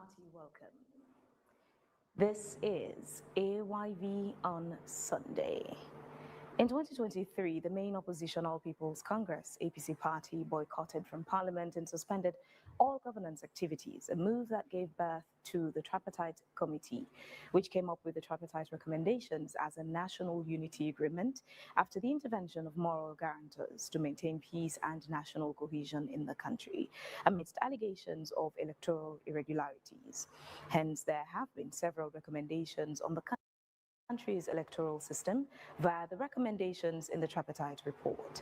hearty welcome. This is AYV on Sunday. In 2023, the main opposition All People's Congress, APC party, boycotted from Parliament and suspended all governance activities, a move that gave birth to the Tripartite Committee, which came up with the Tripartite recommendations as a national unity agreement after the intervention of moral guarantors to maintain peace and national cohesion in the country, amidst allegations of electoral irregularities. Hence, there have been several recommendations on the country's electoral system via the recommendations in the tripartite report.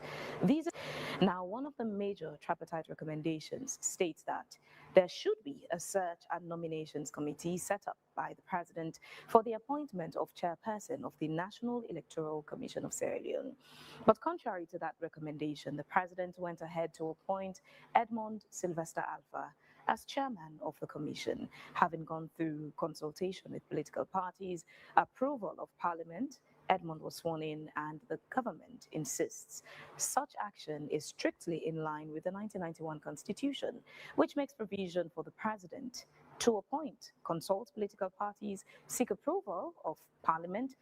Now, one of the major tripartite recommendations states that there should be a search and nominations committee set up by the president for the appointment of chairperson of the National Electoral Commission of Sierra Leone. But contrary to that recommendation, the president went ahead to appoint Edmond Sylvester Alpha as chairman of the commission, having gone through consultation with political parties, approval of parliament. Edmond was sworn in, and the government insists such action is strictly in line with the 1991 Constitution, which makes provision for the president to appoint, consult political parties, seek approval of parliament,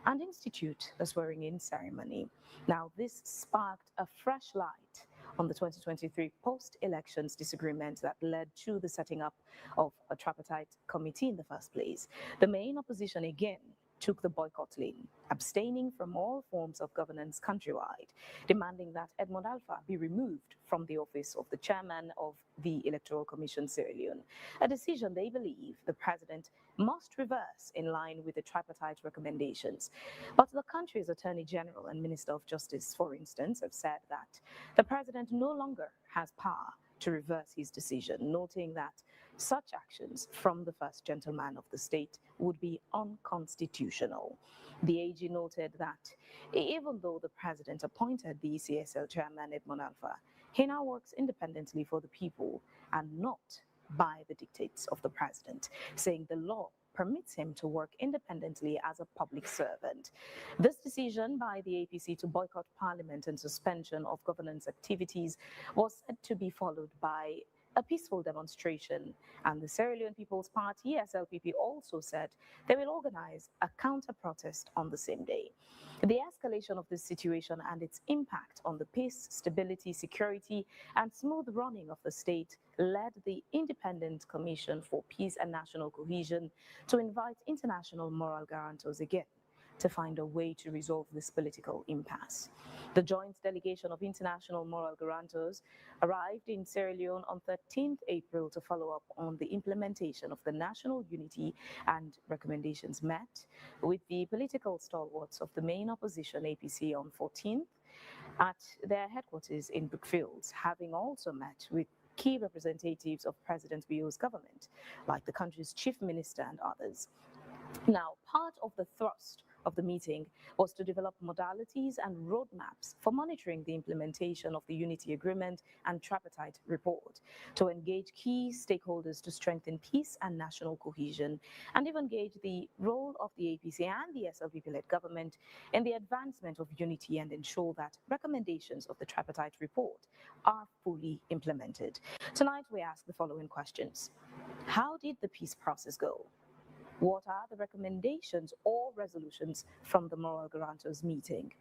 and institute a swearing-in ceremony. Now, this sparked a fresh light on the 2023 post-elections disagreement that led to the setting up of a tripartite committee in the first place. The main opposition again took the boycott lane, abstaining from all forms of governance countrywide, demanding that Edmond Alpha be removed from the office of the chairman of the Electoral Commission Sierra Leone, a decision they believe the president must reverse in line with the tripartite recommendations. But the country's Attorney General and Minister of Justice, for instance, have said that the president no longer has power to reverse his decision, noting that such actions from the first gentleman of the state would be unconstitutional. The AG noted that even though the president appointed the ECSL chairman Edmond Alpha, he now works independently for the people and not by the dictates of the president, saying the law permits him to work independently as a public servant. This decision by the APC to boycott parliament and suspension of governance activities was said to be followed by a peaceful demonstration, and the Sierra Leone People's Party, SLPP, also said they will organize a counter-protest on the same day. The escalation of this situation and its impact on the peace, stability, security, and smooth running of the state led the Independent Commission for Peace and National Cohesion to invite international moral guarantors again to find a way to resolve this political impasse. The joint delegation of international moral guarantors arrived in Sierra Leone on 13th April to follow up on the implementation of the national unity, and recommendations met with the political stalwarts of the main opposition APC on 14th at their headquarters in Brookfields, having also met with key representatives of President Bio's government, like the country's chief minister and others. Now, part of the thrust of the meeting was to develop modalities and roadmaps for monitoring the implementation of the Unity Agreement and Tripartite Report, to engage key stakeholders to strengthen peace and national cohesion, and even gauge the role of the APC and the SLPP-led government in the advancement of unity and ensure that recommendations of the Tripartite Report are fully implemented. Tonight, we ask the following questions. How did the peace process go? What are the recommendations or resolutions from the moral guarantors meeting?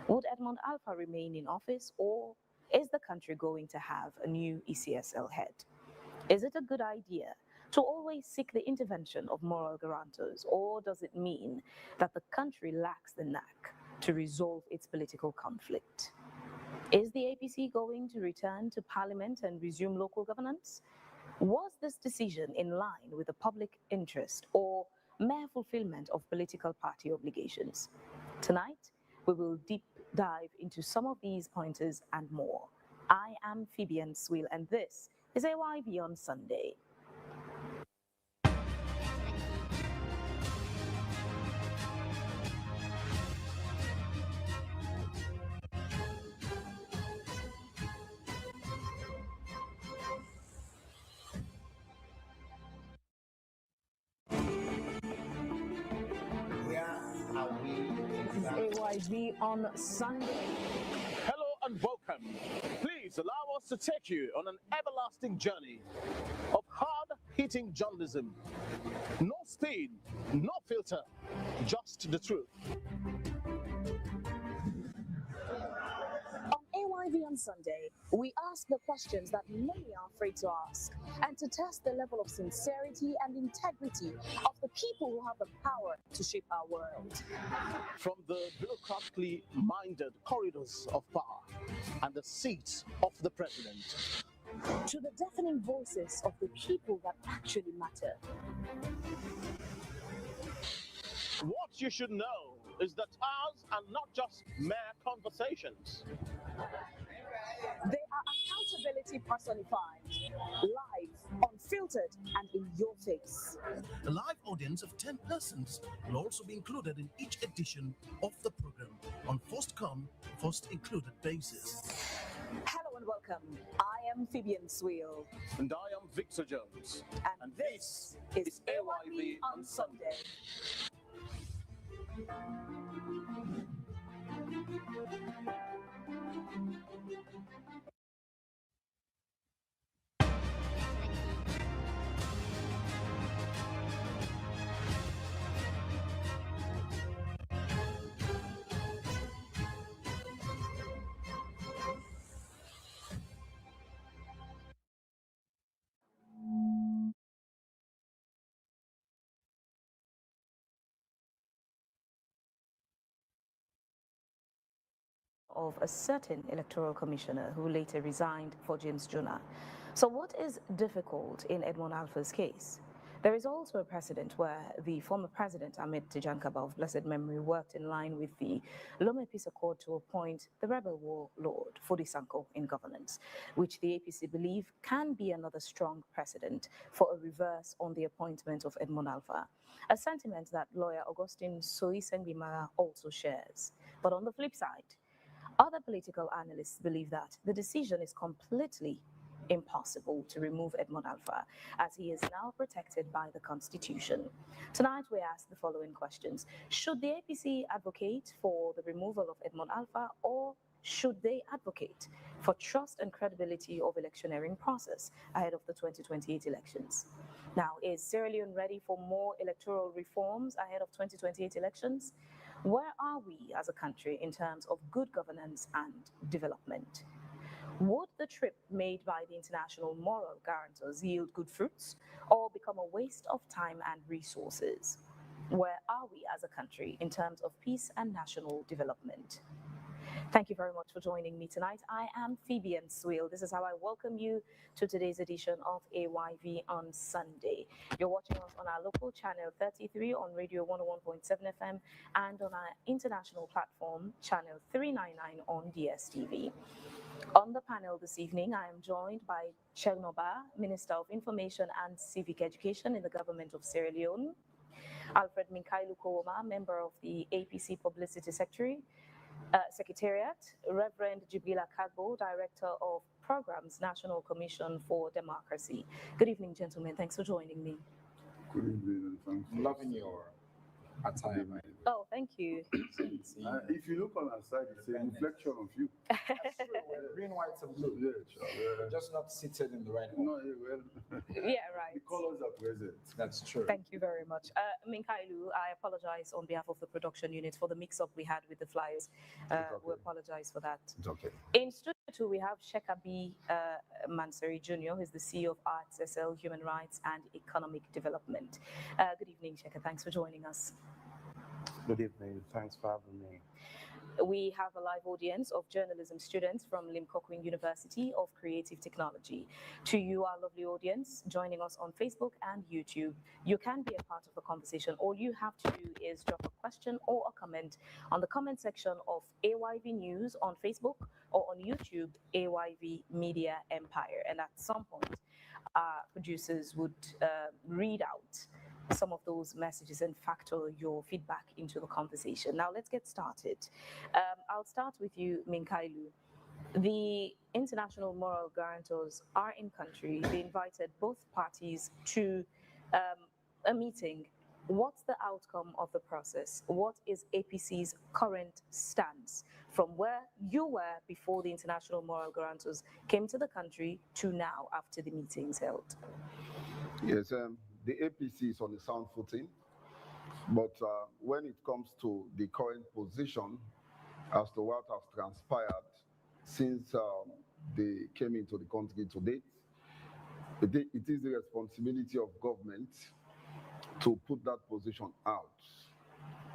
Would Edmond Alpha remain in office, or is the country going to have a new ECSL head? Is it a good idea to always seek the intervention of moral guarantors, or does it mean that the country lacks the knack to resolve its political conflict? Is the APC going to return to parliament and resume local governance? Was this decision in line with the public interest or mere fulfillment of political party obligations? Tonight, we will deep dive into some of these pointers and more. I am Phoebe Swill, and this is AYV on Sunday. AYV on Sunday. Hello and welcome. Please allow us to take you on an everlasting journey of hard, hard-hitting journalism. No spin, no filter, just the truth. On AYV on Sunday, we ask the questions that many are afraid to ask, and to test the level of sincerity and integrity of the people who have the power to shape our world. From the bureaucratically minded corridors of power and the seat of the president, To the deafening voices of the people that actually matter. what you should know is that ours are not just mere conversations. They are accountability personified, live, unfiltered, and in your face. A live audience of 10 persons will also be included in each edition of the program on first come, first included basis. Hello and welcome. I am Phoebian Sweel. And I am Victor Jones. And this is AYV on Sunday. Of a certain electoral commissioner who later resigned for James Jonah. So what is difficult in Edmond Alpha's case? There is also a precedent where the former president, Ahmed Tijan Kaba of blessed memory, worked in line with the Lome Peace Accord to appoint the rebel warlord Fodi Sanko in governance, which the APC believe can be another strong precedent for a reverse on the appointment of Edmond Alpha, a sentiment that lawyer Augustine Soyi-Sengbimara also shares. But on the flip side, other political analysts believe that the decision is completely impossible to remove Edmond Alpha, as he is now protected by the Constitution. Tonight, we ask the following questions. Should the APC advocate for the removal of Edmond Alpha, or should they advocate for trust and credibility of electioneering process ahead of the 2028 elections? Now, is Sierra Leone ready for more electoral reforms ahead of 2028 elections? Where are we as a country in terms of good governance and development? Would the trip made by the international moral guarantors yield good fruits, or become a waste of time and resources? Where are we as a country in terms of peace and national development? Thank you very much for joining me tonight. I am Phoebian Sweel. This is how I welcome you to today's edition of AYV on Sunday. You're watching us on our local channel 33 on Radio 101.7 FM and on our international platform, channel 399 on DSTV. On the panel this evening, I am joined by Chelnoba, Minister of Information and Civic Education in the government of Sierra Leone, Alfred Minkailu Kowoma, member of the APC Publicity Secretariat, Reverend Jibila Kagbo, Director of Programs, National Commission for Democracy. Good evening, gentlemen. Thanks for joining me. Good evening, and thanks. Loving your attire, man. Oh, thank you. If you look on our side, it's a reflection of you. That's true. We're green, white, and blue. Yeah, sure. We're just not seated in the right No, one. well, Yeah, right. the colors are present. That's true. Thank you very much. Minkailu, I apologize on behalf of the production unit for the mix-up we had with the flyers. okay. We apologize for that. It's okay. In Studio 2, we have Shekabi Mansari Jr., who's the CEO of Arts SL, Human Rights and Economic Development. Good evening, Sheka. Thanks for joining us. Good evening. Thanks for having me. We have a live audience of journalism students from Limkokwin University of Creative Technology. To you, our lovely audience, joining us on Facebook and YouTube, you can be a part of the conversation. All you have to do is drop a question or a comment on the comment section of AYV News on Facebook or on YouTube, AYV Media Empire. And at some point, our producers would read out some of those messages and factor your feedback into the conversation. Now let's get started. I'll start with you, Minkailu. The international moral guarantors are in country. They invited both parties to a meeting. What's the outcome of the process? What is APC's current stance from where you were before the international moral guarantors came to the country to now after the meetings held? Yes, the APC is on a sound footing, but when it comes to the current position as to what has transpired since they came into the country to date, it is the responsibility of government to put that position out.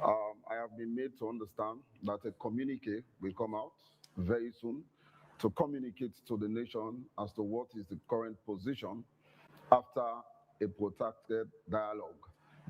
I have been made to understand that a communique will come out very soon to communicate to the nation as to what is the current position after a protracted dialogue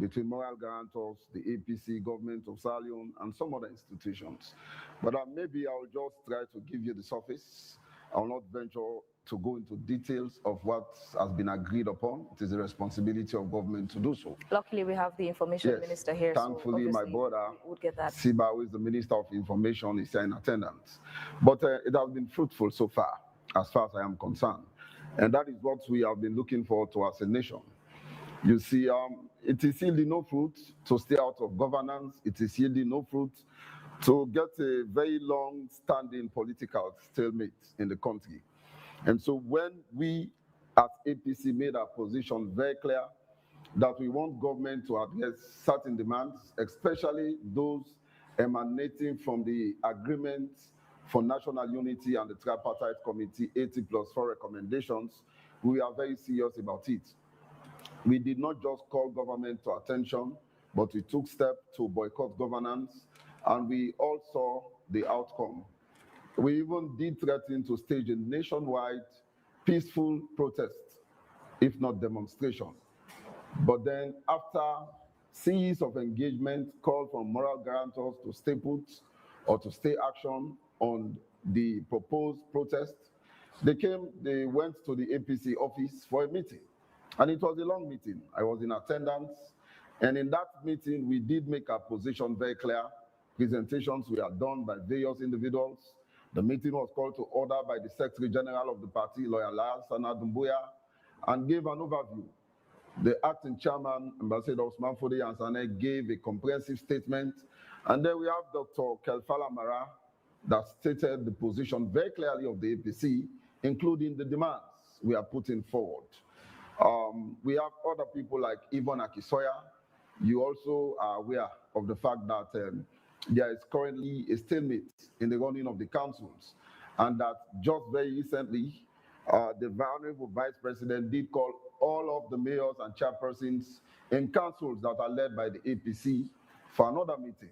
between moral guarantors, the APC, government of Sierra Leone, and some other institutions. But maybe I'll just try to give you the surface. I will not venture to go into details of what has been agreed upon. It is the responsibility of government to do so. Luckily, we have the information Yes, minister here. thankfully, so my brother, we would get that. Siba, who is the Minister of Information, is here in attendance. But it has been fruitful so far as I am concerned. And that is what we have been looking forward to as a nation. You see, it is yielding no fruit to stay out of governance. It is yielding no fruit to get a very long-standing political stalemate in the country. And so when we at APC made our position very clear that we want government to address certain demands, especially those emanating from the agreement for national unity and the tripartite committee 80+4 recommendations, we are very serious about it. We did not just call government to attention, but we took steps to boycott governance, and we all saw the outcome. We even did threaten to stage a nationwide peaceful protest, if not demonstration. But then after series of engagement called from moral guarantors to stay put or to stay action on the proposed protest, they went to the APC office for a meeting. And it was a long meeting. I was in attendance. And in that meeting, we did make our position very clear. Presentations were done by various individuals. The meeting was called to order by the Secretary General of the party, Lawyer Sana Dumbuya, and gave an overview. The acting chairman, Ambassador Osman Fode Yansane, gave a comprehensive statement. And then we have Dr. Kelfala Mara that stated the position very clearly of the APC, including the demands we are putting forward. We have other people like Yvonne Akisoya. You also are aware of the fact that there is currently a stalemate in the running of the councils, and that just very recently, the Honorable Vice President did call all of the mayors and chairpersons in councils that are led by the APC for another meeting.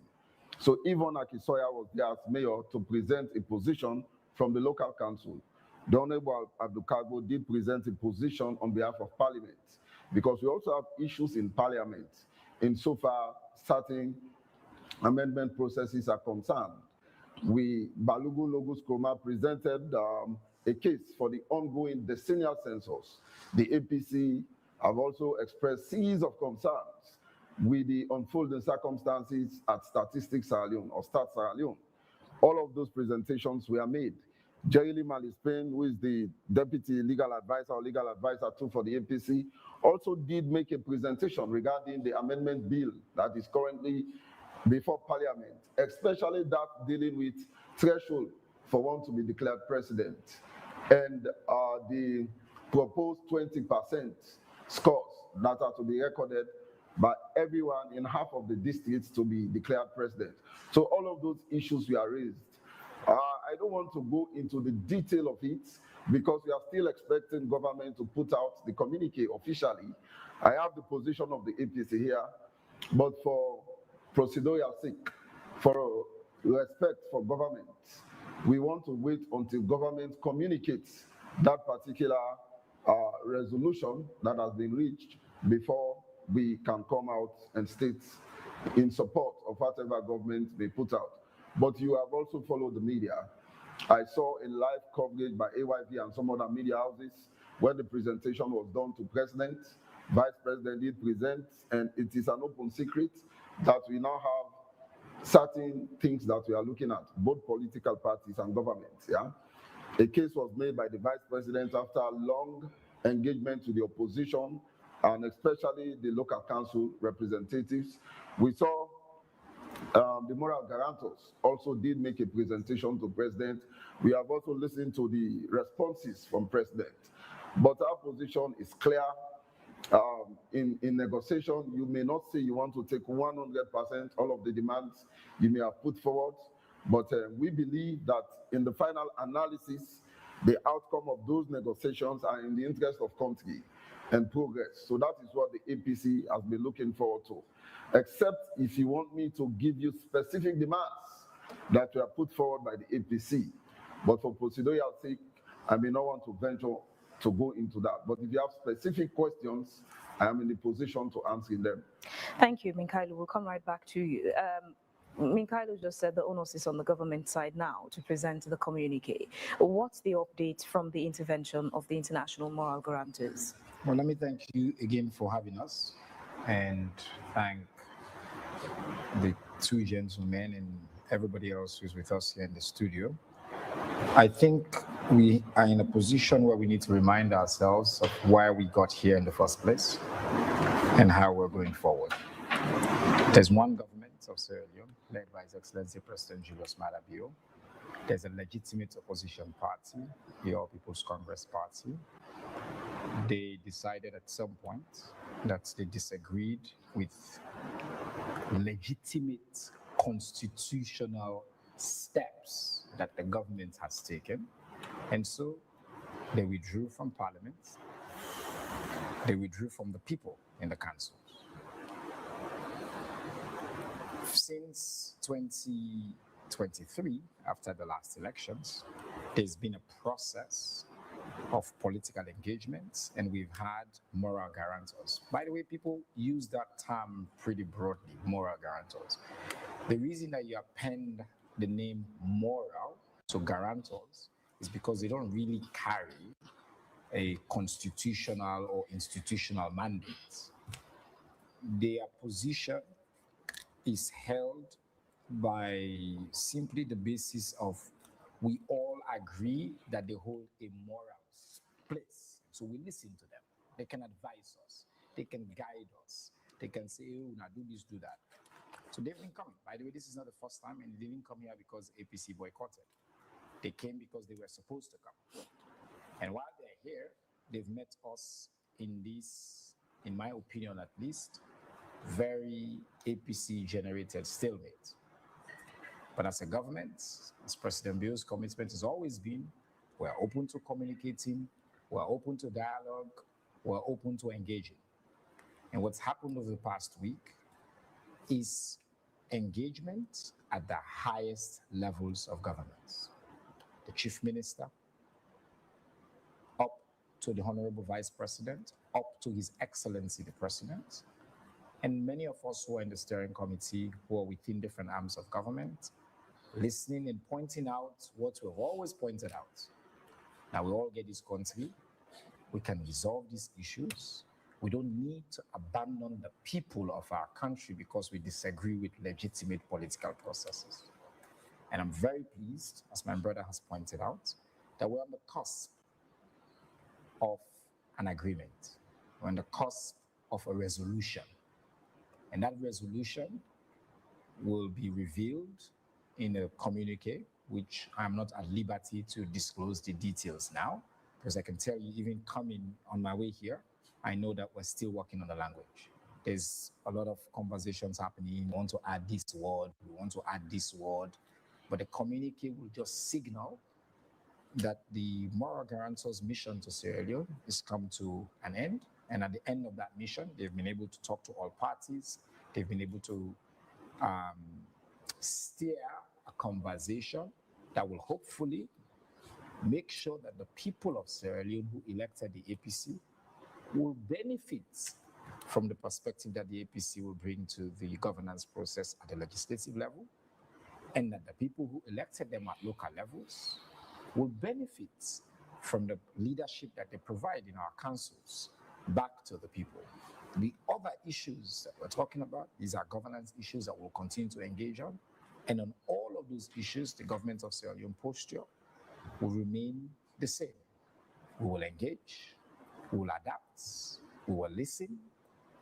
So Yvonne Akisoya was there as mayor to present a position from the local council. The Honorable Abdul Kago did present a position on behalf of Parliament, because we also have issues in Parliament insofar certain amendment processes are concerned. Balugu Logus Kroma presented a case for the ongoing decennial census. The APC have also expressed series of concerns with the unfolding circumstances at Statistics Sierra Leone or Stat Sierra Leone. All of those presentations were made. Jerry Lee Malispain, who is the deputy legal advisor or legal advisor too for the APC, also did make a presentation regarding the amendment bill that is currently before Parliament, especially that dealing with threshold for one to be declared president, and the proposed 20% scores that are to be recorded by everyone in half of the districts to be declared president. So all of those issues were raised. I don't want to go into the detail of it because we are still expecting government to put out the communique officially. I have the position of the APC here, but for procedural sake, for respect for government, we want to wait until government communicates that particular resolution that has been reached before we can come out and state in support of whatever government may put out. But you have also followed the media. I saw a live coverage by AYV and some other media houses where the presentation was done to President. Vice President did present, and it is an open secret that we now have certain things that we are looking at, both political parties and governments. Yeah, a case was made by the Vice President after a long engagement with the opposition and especially the local council representatives. We saw the moral guarantors also did make a presentation to President. We have also listened to the responses from President. But our position is clear. in negotiation, you may not say you want to take 100% all of the demands you may have put forward, but we believe that in the final analysis, the outcome of those negotiations are in the interest of country and progress. So that is what the APC has been looking forward to. Except if you want me to give you specific demands that were put forward by the APC. But for procedural sake, I may not want to venture to go into that. But if you have specific questions, I am in the position to answer them. Thank you, Minkailu. We'll come right back to you. Minkailu just said the onus is on the government side now to present the communique. What's the update from the intervention of the international moral guarantors? Well, let me thank you again for having us and thank the two gentlemen and everybody else who's with us here in the studio. I think we are in a position where we need to remind ourselves of why we got here in the first place and how we're going forward. There's one government of Sierra Leone, led by His Excellency President Julius Maada Bio. There's a legitimate opposition party, the All People's Congress Party. They decided at some point that they disagreed with legitimate constitutional steps that the government has taken. And so they withdrew from Parliament. They withdrew from the people in the councils. Since 2023, after the last elections, there's been a process of political engagement, and we've had moral guarantors. By the way, people use that term pretty broadly, moral guarantors. The reason that you append the name moral to guarantors is because they don't really carry a constitutional or institutional mandate. Their position is held by simply the basis of we all agree that they hold a moral place. So we listen to them. They can advise us. They can guide us. They can say, oh, now do this, do that. So they've been coming. By the way, this is not the first time, and they didn't come here because APC boycotted. They came because they were supposed to come. And while they're here, they've met us in this, in my opinion at least, very APC-generated stalemate. But as a government, as President Bio's commitment has always been, we're open to communicating, we're open to dialogue, we're open to engaging. And what's happened over the past week is engagement at the highest levels of governance. The Chief Minister, up to the Honorable Vice President, up to His Excellency the President, and many of us who are in the steering committee who are within different arms of government, listening and pointing out what we've always pointed out. Now we all get this country, we can resolve these issues. We don't need to abandon the people of our country because we disagree with legitimate political processes. And I'm very pleased, as my brother has pointed out, that we're on the cusp of an agreement. We're on the cusp of a resolution. And that resolution will be revealed in a communique, which I'm not at liberty to disclose the details now, because I can tell you, even coming on my way here, I know that we're still working on the language. There's a lot of conversations happening. We want to add this word, we want to add this word, but the communique will just signal that the moral guarantors' mission to Sierra Leone has come to an end. And at the end of that mission, they've been able to talk to all parties. They've been able to steer a conversation that will hopefully make sure that the people of Sierra Leone who elected the APC will benefit from the perspective that the APC will bring to the governance process at the legislative level, and that the people who elected them at local levels will benefit from the leadership that they provide in our councils back to the people. The other issues that we're talking about, these are governance issues that we'll continue to engage on. And on all of those issues, the government of Sierra Leone posture will remain the same. We will engage, we will adapt, we will listen,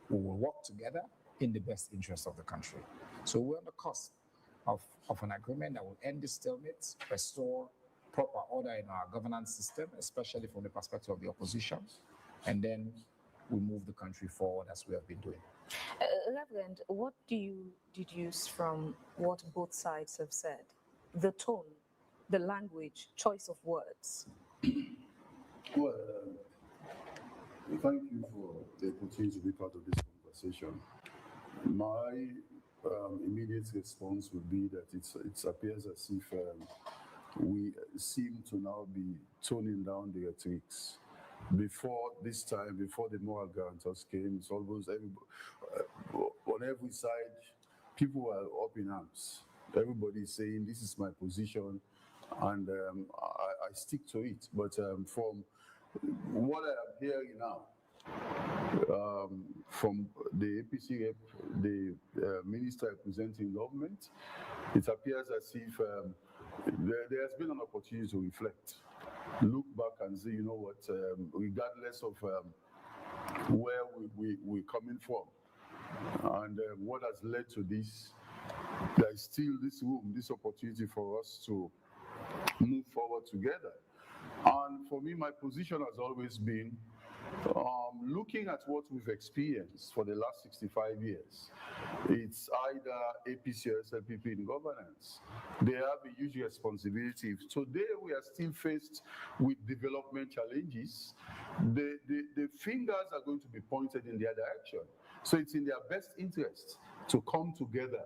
we will work together in the best interest of the country. So we're on the cusp of an agreement that will end this stalemate, restore proper order in our governance system, especially from the perspective of the opposition, and then we move the country forward as we have been doing. Reverend, what do you deduce from what both sides have said? The tone, the language, choice of words. Well, thank you for the opportunity to be part of this conversation. My immediate response would be that it appears as if we seem to now be toning down the rhetorics. Before this time, before the moral guarantors came, it's almost on every side, people were up in arms. Everybody is saying, this is my position, and I stick to it. But from what I am hearing now, from the APC rep, the minister representing government, it appears as if there has been an opportunity to reflect, look back and say, you know what, regardless of where we're coming from and what has led to this, there is still this room, this opportunity for us to move forward together. And for me, my position has always been looking at what we've experienced for the last 65 years. It's either APC or SLPP in governance. They have a huge responsibility. Today, we are still faced with development challenges. The fingers are going to be pointed in their direction. So it's in their best interest to come together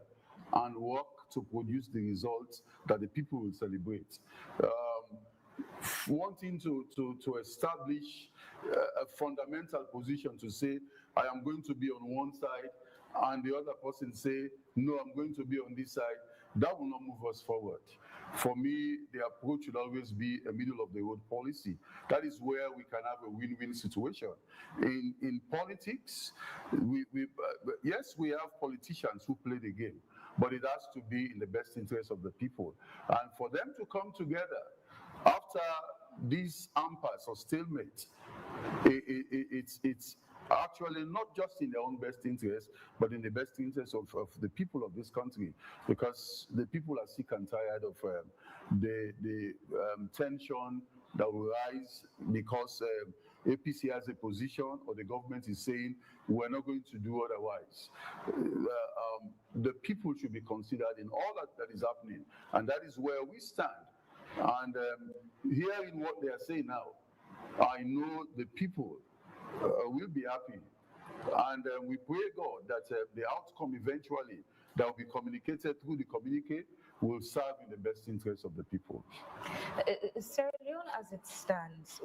and work to produce the results that the people will celebrate. Wanting to establish a fundamental position to say, I am going to be on one side, and the other person say, no, I'm going to be on this side, that will not move us forward. For me, the approach should always be a middle of the road policy. That is where we can have a win-win situation. In politics, yes, we have politicians who play the game, but it has to be in the best interest of the people. And for them to come together after this impasse or stalemate, it's actually not just in their own best interest, but in the best interest of the people of this country, because the people are sick and tired of the tension that will rise because APC has a position or the government is saying we're not going to do otherwise. The people should be considered in all that is happening, and that is where we stand. And hearing what they are saying now, I know the people will be happy. And we pray, God, that the outcome eventually that will be communicated through the communique will serve in the best interest of the people. Sierra Leone, as it stands,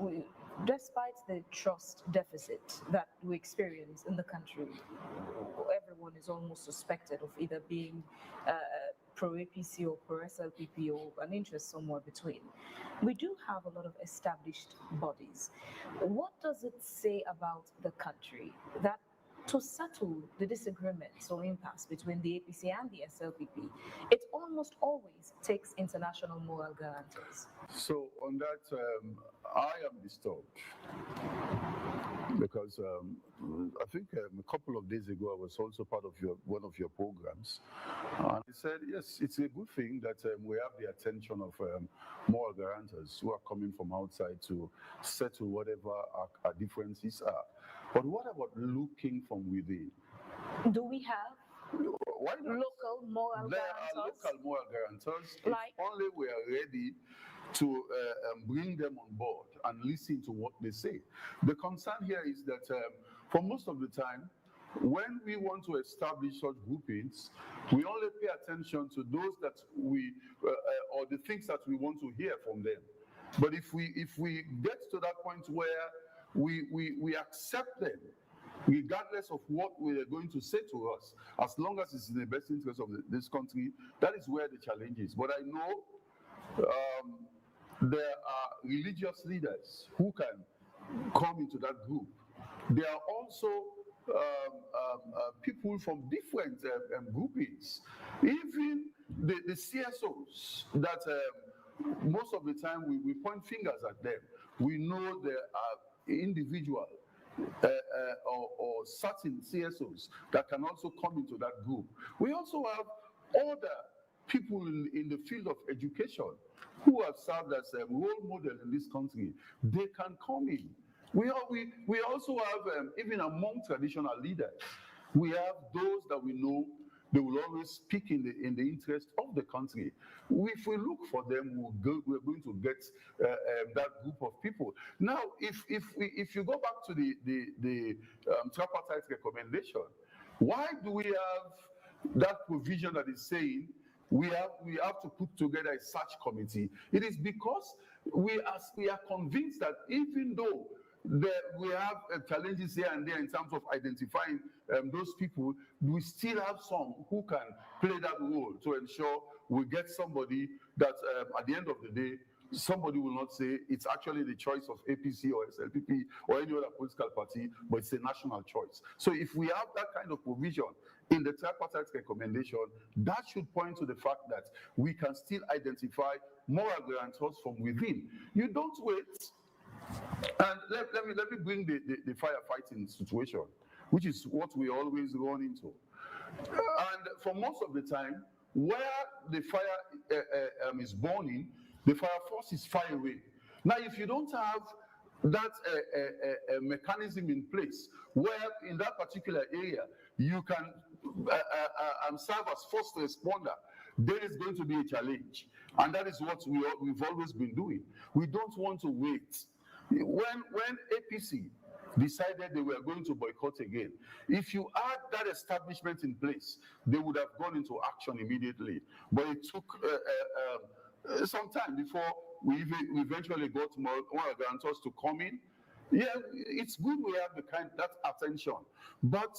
despite the trust deficit that we experience in the country, everyone is almost suspected of either being pro-APC or pro-SLPP or an interest somewhere between. We do have a lot of established bodies. What does it say about the country that to settle the disagreements or impasse between the APC and the SLPP, it almost always takes international moral guarantors? So on that, I am disturbed because I think a couple of days ago I was also part of one of your programs, and I said yes, it's a good thing that we have the attention of moral guarantors who are coming from outside to settle whatever our differences are. But what about looking from within? Do we have Why not? local moral There guarantors? are local moral guarantors. Like? If only we are ready to bring them on board and listen to what they say. The concern here is that for most of the time, when we want to establish such groupings, we only pay attention to those that we, or the things that we want to hear from them. But if we get to that point where we accept them, regardless of what we are going to say to us, as long as it's in the best interest of this country, that is where the challenge is. But I know there are religious leaders who can come into that group. There are also people from different groupings, even the CSOs that most of the time we point fingers at them. We know there are individuals or certain CSOs that can also come into that group. We also have other people in the field of education who have served as a role model in this country. They can come in We also have, even among traditional leaders, we have those that we know they will always speak in the interest of the country. If we look for them, we're going to get that group of people. Now, if you go back to the tripartite recommendation, why do we have that provision that is saying we have to put together a search committee? It is because we are convinced that even though we have challenges here and there in terms of identifying those people, we still have some who can play that role to ensure we get somebody that at the end of the day, somebody will not say it's actually the choice of APC or SLPP or any other political party, but it's a national choice. So if we have that kind of provision in the tripartite recommendation, that should point to the fact that we can still identify moral guarantors from within. You don't wait. And let me bring the firefighting situation, which is what we always run into. And for most of the time, where the fire is burning, the fire force is far away. Now, if you don't have that mechanism in place, where in that particular area you can serve as first responder, there is going to be a challenge. And that is what we've always been doing. We don't want to wait. When APC decided they were going to boycott again, if you had that establishment in place, they would have gone into action immediately. But it took some time before we eventually got more guarantors to come in. Yeah, it's good we have that attention, but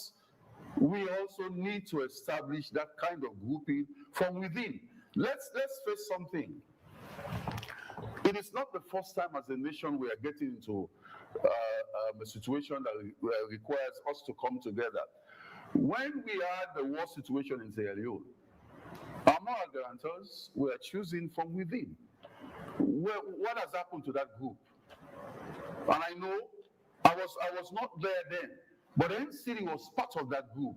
we also need to establish that kind of grouping from within. Let's face something. It is not the first time as a nation we are getting into a situation that requires us to come together. When we had the war situation in Sierra Leone, our moral guarantors were choosing from within. What has happened to that group? And I know I was not there then, but NCD was part of that group.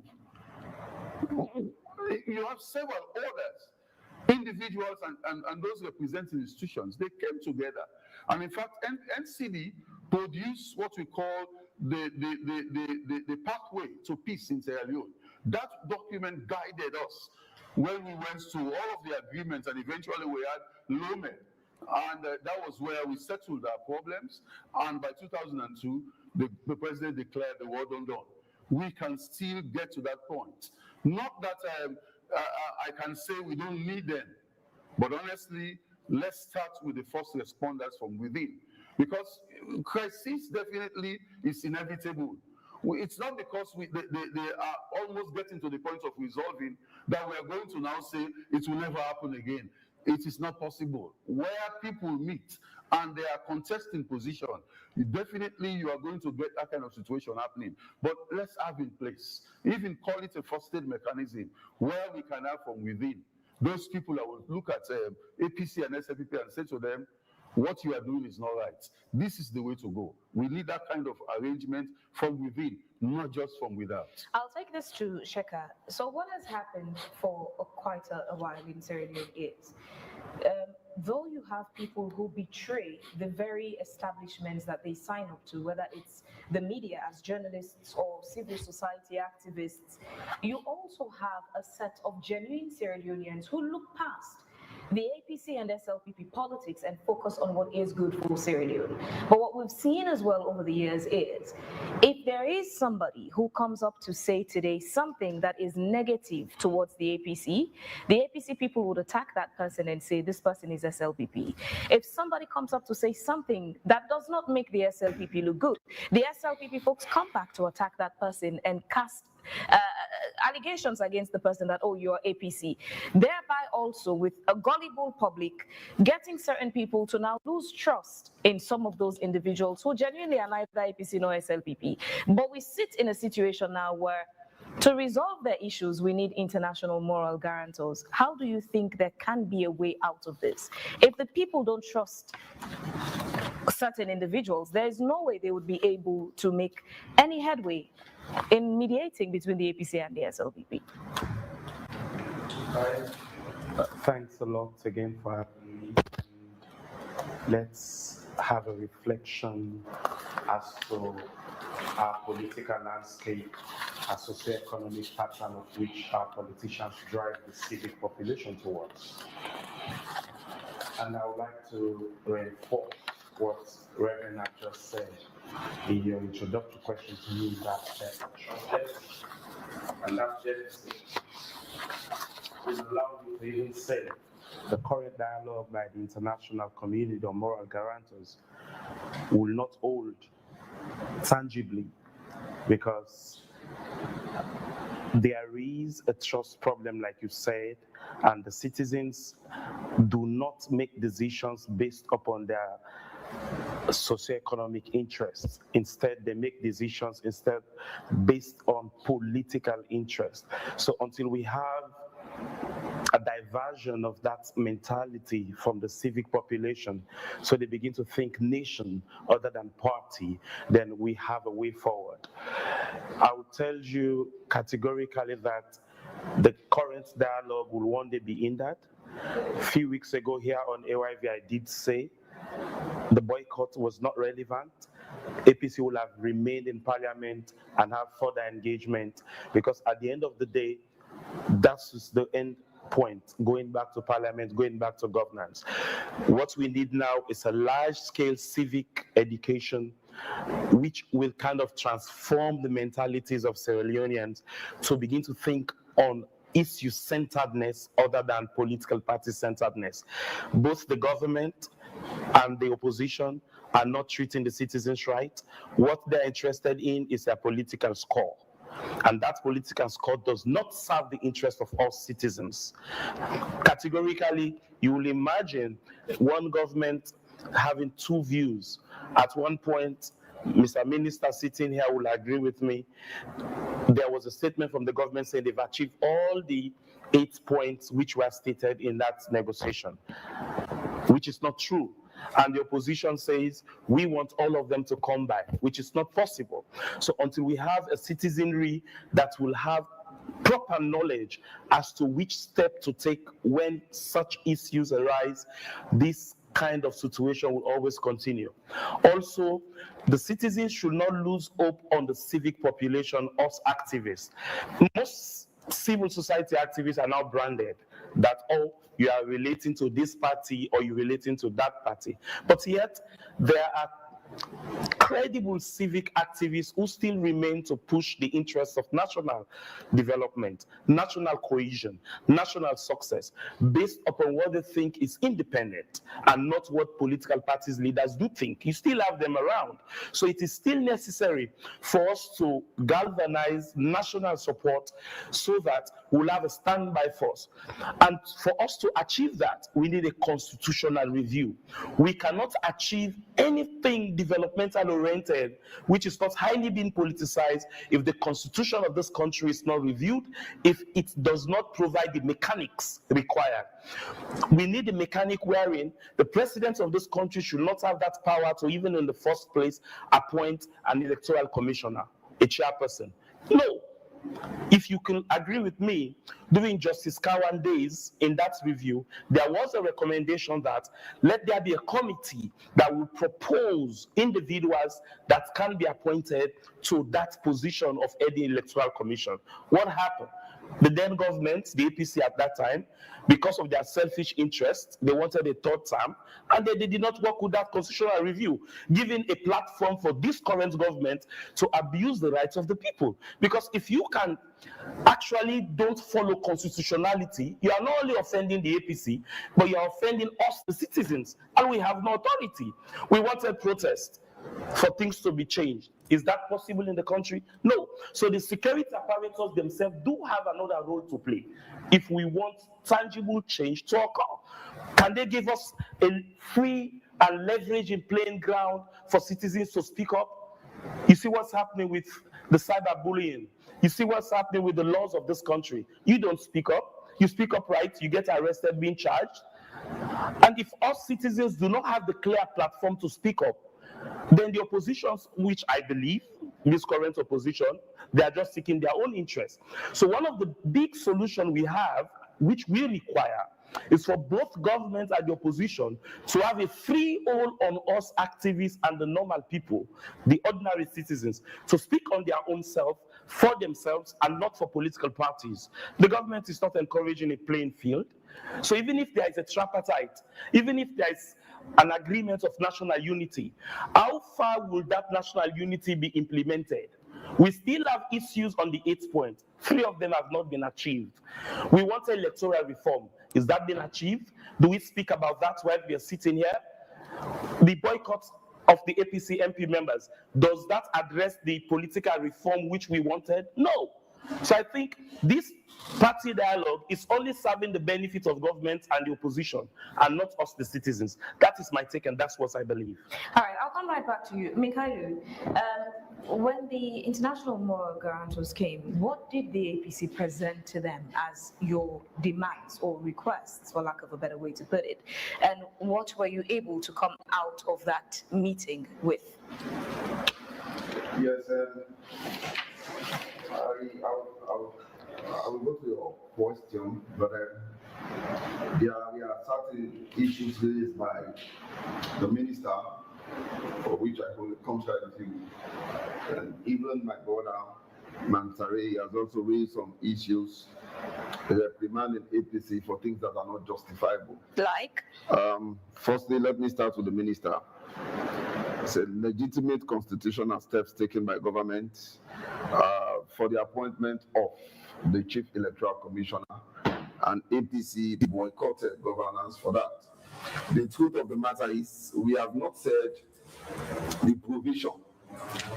You have several others, individuals and those representing institutions. They came together, and in fact, NCD produced what we call the pathway to peace in Sierra Leone. That document guided us when we went to all of the agreements, and eventually we had Lome, and that was where we settled our problems. And by 2002, the president declared the war done. We can still get to that point. Not that I can say we don't need them, but honestly, let's start with the first responders from within, because crisis definitely is inevitable. It's not because they are almost getting to the point of resolving that we are going to now say it will never happen again. It is not possible. Where people meet and they are contesting position, definitely you are going to get that kind of situation happening. But let's have in place, even call it a first aid mechanism, where we can have from within those people that will look at APC and SLPP and say to them, what you are doing is not right. This is the way to go. We need that kind of arrangement from within, not just from without. I'll take this to Sheka. So what has happened for quite a while in Sierra Leone is, though you have people who betray the very establishments that they sign up to, whether it's the media as journalists or civil society activists, you also have a set of genuine Sierra Leoneans who look past the APC and SLPP politics and focus on what is good for Sierra Leone. But what we've seen as well over the years is, if there is somebody who comes up to say today something that is negative towards the APC people would attack that person and say this person is SLPP. If somebody comes up to say something that does not make the SLPP look good, the SLPP folks come back to attack that person and cast allegations against the person that, oh, you're APC, thereby also with a gullible public getting certain people to now lose trust in some of those individuals who genuinely are neither APC nor SLPP. But we sit in a situation now where to resolve their issues, we need international moral guarantors. How do you think there can be a way out of this? If the people don't trust certain individuals, there is no way they would be able to make any headway in mediating between the APC and the SLPP. Thanks a lot again for having me. Let's have a reflection as to our political landscape, a socio-economic pattern of which our politicians drive the civic population towards. And I would like to reinforce what Reverend had just said in your introductory question to me, that trust deficit. And that deficit will allow you to even say the current dialogue by the international community on moral guarantors will not hold tangibly, because there is a trust problem, like you said, and the citizens do not make decisions based upon their socioeconomic interests. Instead, they make decisions based on political interest. So until we have a diversion of that mentality from the civic population, so they begin to think nation other than party, then we have a way forward. I will tell you categorically that the current dialogue will one day be in that. A few weeks ago here on AYV, I did say the boycott was not relevant. APC will have remained in parliament and have further engagement, because at the end of the day, that's the end point, going back to parliament, going back to governance. What we need now is a large-scale civic education which will kind of transform the mentalities of Sierra Leoneans to begin to think on issue-centeredness other than political party-centeredness. Both the government and the opposition are not treating the citizens right. What they're interested in is a political score. And that political score does not serve the interest of all citizens. Categorically, you will imagine one government having two views. At one point, Mr. Minister sitting here will agree with me, there was a statement from the government saying they've achieved all the 8 points which were stated in that negotiation, which is not true. And the opposition says, we want all of them to come back, which is not possible. So until we have a citizenry that will have proper knowledge as to which step to take when such issues arise, this kind of situation will always continue. Also, the citizens should not lose hope on the civic population, us activists. Most civil society activists are now branded that, oh, you are relating to this party or you're relating to that party. But yet, there are credible civic activists who still remain to push the interests of national development, national cohesion, national success, based upon what they think is independent and not what political parties leaders do think. You still have them around. So it is still necessary for us to galvanize national support so that we'll have a standby force. And for us to achieve that, we need a constitutional review. We cannot achieve anything developmental oriented which is not highly being politicized if the constitution of this country is not reviewed, if it does not provide the mechanics required. We need a mechanic wherein the president of this country should not have that power to even in the first place appoint an electoral commissioner, a chairperson. No. If you can agree with me, during Justice Kawan days in that review, there was a recommendation that let there be a committee that will propose individuals that can be appointed to that position of any electoral commission. What happened? The then government, the APC at that time, because of their selfish interests, they wanted a third term, and they did not work with that constitutional review, giving a platform for this current government to abuse the rights of the people. Because if you can actually don't follow constitutionality, you are not only offending the APC, but you are offending us, the citizens, and we have no authority. We wanted protest for things to be changed. Is that possible in the country? No. So the security apparatus themselves do have another role to play if we want tangible change to occur. Can they give us a free and leveraging playing ground for citizens to speak up? You see what's happening with the cyberbullying. You see what's happening with the laws of this country. You don't speak up. You speak up right, you get arrested, being charged. And if us citizens do not have the clear platform to speak up, then the oppositions, which I believe, this current opposition, they are just seeking their own interests. So one of the big solutions we have, which we require, is for both government and the opposition to have a free hold on us activists and the normal people, the ordinary citizens, to speak on their own self, for themselves, and not for political parties. The government is not encouraging a playing field. So even if there is a tripartite, even if there is an agreement of national unity, how far will that national unity be implemented? We still have issues on the 8th point. 3 of them have not been achieved. We want electoral reform. Is that been achieved? Do we speak about that while we are sitting here? The boycott of the APC MP members, does that address the political reform which we wanted? No. So I think this party dialogue is only serving the benefit of government and the opposition, and not us, the citizens. That is my take, and that's what I believe. All right, I'll come right back to you. Mikhailo, when the international moral guarantors came, what did the APC present to them as your demands or requests, for lack of a better way to put it? And what were you able to come out of that meeting with? Yes, I will go to your question, but there are certain issues raised by the minister, for which I will contract with you. And even my brother, Mansare, has also raised some issues reprimanding APC for things that are not justifiable. Like? Firstly, let me start with the minister. It's a legitimate constitutional steps taken by government for the appointment of the Chief Electoral Commissioner, and APC boycotted governance for that. The truth of the matter is, we have not said the provision,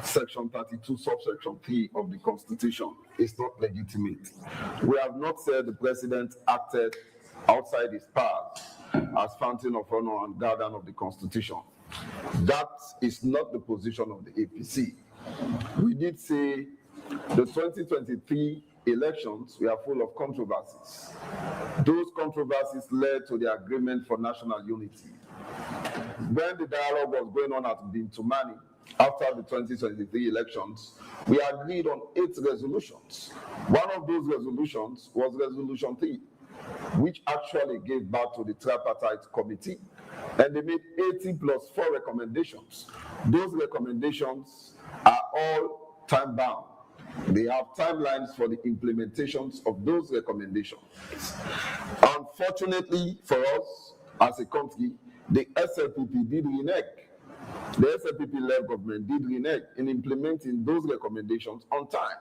section 32, subsection 3 of the Constitution is not legitimate. We have not said the president acted outside his powers as fountain of honor and guardian of the Constitution. That is not the position of the APC. We did say the 2023 elections were full of controversies. Those controversies led to the agreement for national unity. When the dialogue was going on at Bintumani after the 2023 elections, we agreed on 8 resolutions. One of those resolutions was Resolution 3, which actually gave birth to the tripartite committee, and they made 80 plus 4 recommendations. Those recommendations are all time-bound. They have timelines for the implementations of those recommendations. Unfortunately for us as a country, the SLPP did renege. The SLPP-led government did renege in implementing those recommendations on time.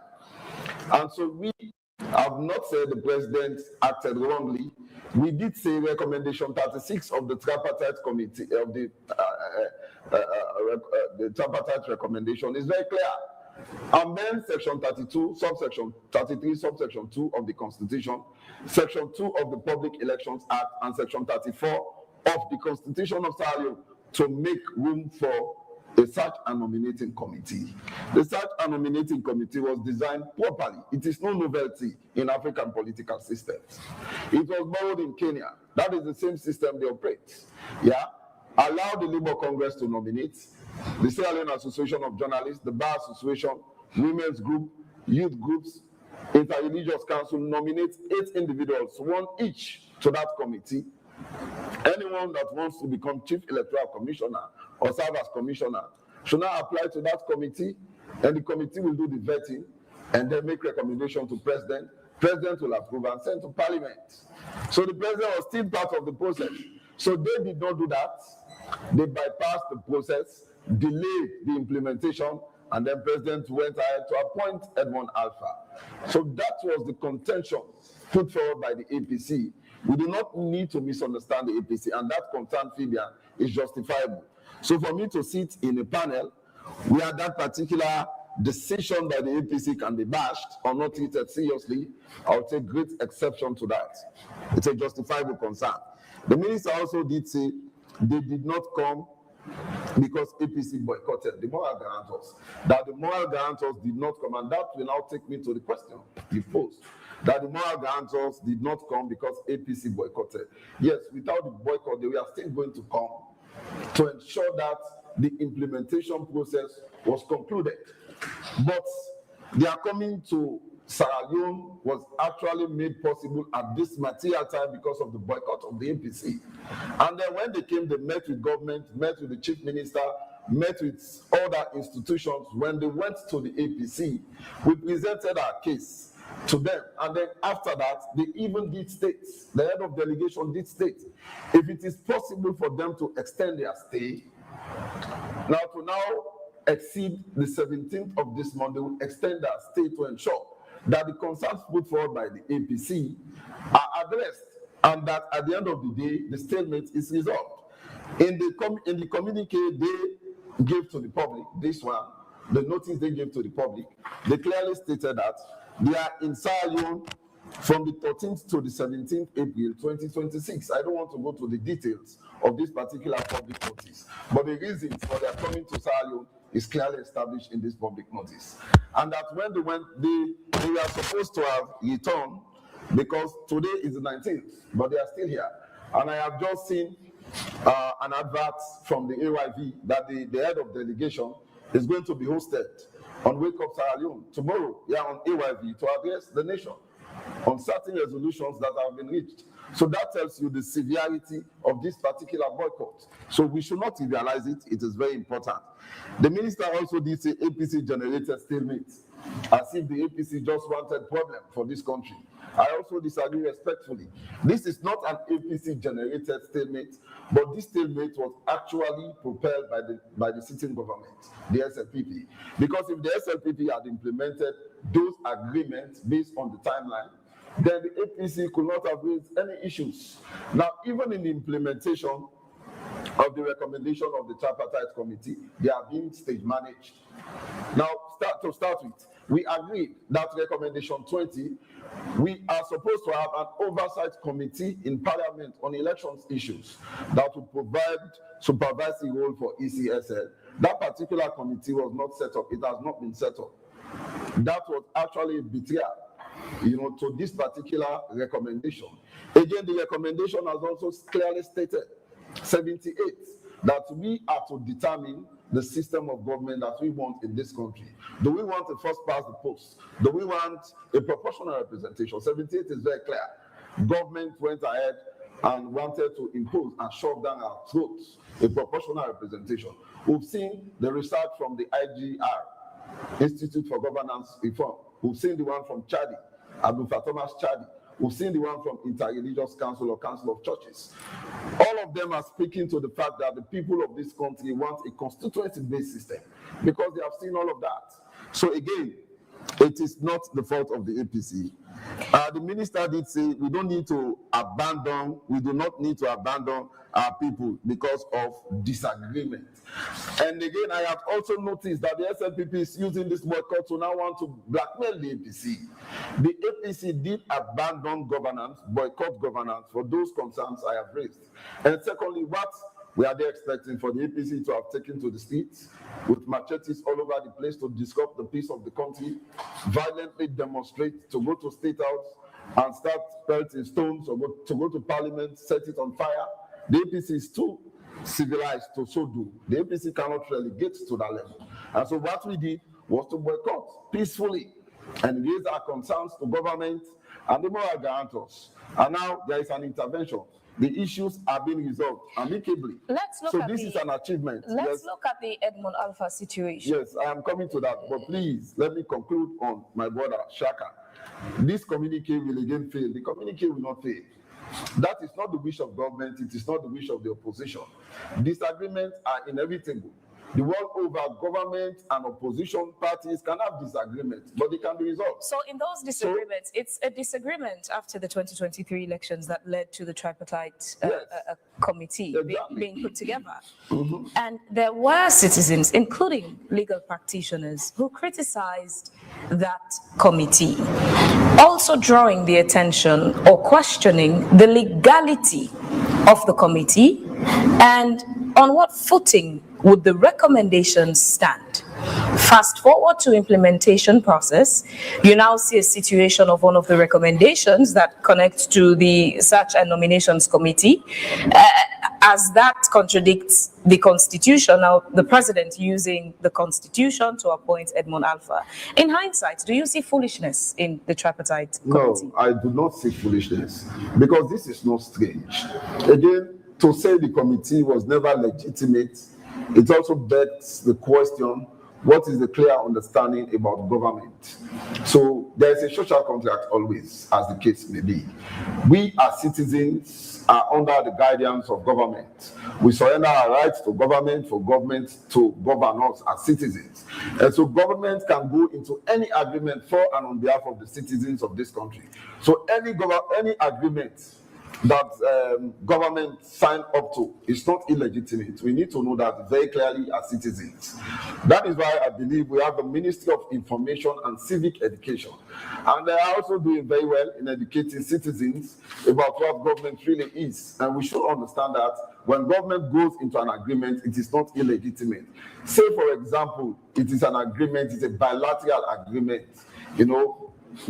And so we have not said the president acted wrongly. We did say recommendation 36 of the tripartite committee of the tripartite recommendation is very clear. Amend section 32, subsection 33, subsection 2 of the Constitution, section 2 of the Public Elections Act, and section 34 of the Constitution of Sierra Leone to make room for a search and nominating committee. The search and nominating committee was designed properly. It is no novelty in African political systems. It was borrowed in Kenya. That is the same system they operate. Yeah? Allow the Labour Congress to nominate, the Sierra Leone Association of Journalists, the Bar Association, Women's Group, Youth Groups, Interreligious Council nominate 8 individuals, 1 each, to that committee. Anyone that wants to become Chief Electoral Commissioner or serve as Commissioner should now apply to that committee, and the committee will do the vetting and then make recommendation to President. President will approve and send to Parliament. So the President was still part of the process. So they did not do that. They bypassed the process, delayed the implementation, and then President went ahead to appoint Edmond Alpha. So that was the contention put forward by the APC. We do not need to misunderstand the APC, and that concern, Fabian, is justifiable. So for me to sit in a panel where that particular decision by the APC can be bashed or not treated seriously, I will take great exception to that. It's a justifiable concern. The minister also did say they did not come because APC boycotted the moral guarantors, that the moral guarantors did not come, and that will now take me to the question you posed, that the moral guarantors did not come because APC boycotted. Yes, without the boycott, they were still going to come to ensure that the implementation process was concluded. But they are coming to Sierra Leone was actually made possible at this material time because of the boycott of the APC. And then when they came, they met with government, met with the chief minister, met with other institutions. When they went to the APC, we presented our case to them. And then after that, they even did state, the head of delegation did state, if it is possible for them to extend their stay, now exceed the 17th of this month, they will extend their stay to ensure that the concerns put forward by the APC are addressed, and that at the end of the day, the stalemate is resolved. In the communique they gave to the public, this one, the notice they gave to the public, they clearly stated that they are in Sierra Leone from the 13th to the 17th April 2026. I don't want to go to the details of this particular public notice, but the reasons for their coming to Sierra Leone is clearly established in this public notice. And that when they went, they were supposed to have returned, because today is the 19th, but they are still here. And I have just seen an advert from the AYV that the head of delegation is going to be hosted on Wake Up Sierra Leone tomorrow, on AYV, to address the nation on certain resolutions that have been reached. So that tells you the severity of this particular boycott. So we should not trivialize it. It is very important. The minister also did say APC generated stalemate, as if the APC just wanted problem for this country. I also disagree respectfully. This is not an APC generated stalemate, but this stalemate was actually propelled by the sitting government, the SLPP. Because if the SLPP had implemented those agreements based on the timeline, then the APC could not have raised any issues. Now, even in the implementation of the recommendation of the tripartite committee, they are being stage managed. Now, to start with, we agreed that recommendation 20, we are supposed to have an oversight committee in Parliament on elections issues that would provide supervisory role for ECSL. That particular committee was not set up. It has not been set up. That was actually a betrayal, to this particular recommendation. Again, the recommendation has also clearly stated, 78, that we are to determine the system of government that we want in this country. Do we want a first past the post? Do we want a proportional representation? 78 is very clear. Government went ahead and wanted to impose and shove down our throats a proportional representation. We've seen the research from the IGR, Institute for Governance Reform. We've seen the one from Chadi, Abdul Thomas Chadi. We've seen the one from Interreligious Council or Council of Churches. All of them are speaking to the fact that the people of this country want a constituency-based system, because they have seen all of that. So again, it is not the fault of the APC. The minister did say we do not need to abandon our people because of disagreement. And again, I have also noticed that the SLPP is using this boycott to now want to blackmail the APC. The APC did abandon governance, boycott governance for those concerns I have raised. And secondly, what were they expecting for the APC to have taken to the streets with machetes all over the place to disrupt the peace of the country, violently demonstrate, to go to State House and start pelting stones, or to go to Parliament, set it on fire? The APC is too civilized to so do. The APC cannot really get to that level. And so what we did was to boycott peacefully and raise our concerns to government and the moral guarantors. And now there is an intervention. The issues are being resolved amicably. This is an achievement. Let's look at the Edmund Alpha situation. Yes, I am coming to that. But please, let me conclude on my brother, Shaka. This communique will again fail. The communique will not fail. That is not the wish of government. It is not the wish of the opposition. Disagreements are inevitable. The world over, government and opposition parties can have disagreements, but they can be resolved. So in those disagreements, it's a disagreement after the 2023 elections that led to the tripartite committee being put together. Mm-hmm. And there were citizens, including legal practitioners, who criticized that committee, also drawing the attention or questioning the legality of the committee and on what footing would the recommendations stand. Fast forward to implementation process, you now see a situation of one of the recommendations that connects to the Search and Nominations Committee, as that contradicts the Constitution. Now, the president using the Constitution to appoint Edmond Alpha. In hindsight, do you see foolishness in the tripartite committee? No, I do not see foolishness, because this is not strange. Again, to say the committee was never legitimate, it also begs the question, what is the clear understanding about government? So there is a social contract always, as the case may be. We as citizens are under the guidance of government. We surrender our rights to government for government to govern us as citizens. And so government can go into any agreement for and on behalf of the citizens of this country. So any agreement that government signed up to is not illegitimate. We need to know that very clearly as citizens. That is why I believe we have the Ministry of Information and Civic Education. And they are also doing very well in educating citizens about what government really is. And we should understand that when government goes into an agreement, it is not illegitimate. Say, for example, it is an agreement, it's a bilateral agreement,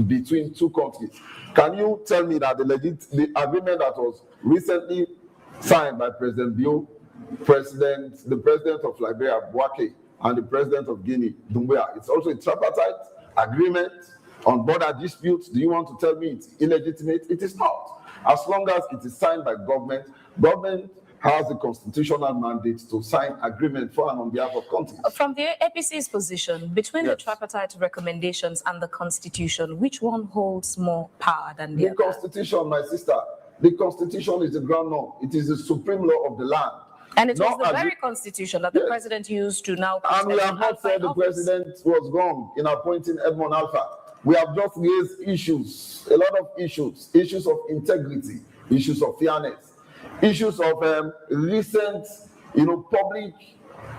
between two countries. Can you tell me that the agreement that was recently signed by President Bio, the president of Liberia, Bouake, and the president of Guinea, Doumbouya, it's also a tripartite agreement on border disputes? Do you want to tell me it's illegitimate? It is not. As long as it is signed by government, government has the constitutional mandate to sign agreement for and on behalf of countries. From the APC's position, between the tripartite recommendations and the Constitution, which one holds more power than the other? Constitution, my sister. The Constitution is the ground norm. It is the supreme law of the land. And it was the very Constitution that the president used to now put And we have not said the president was wrong in appointing Edmond Alpha. We have just raised issues, a lot of issues of integrity, issues of fairness, issues of recent, public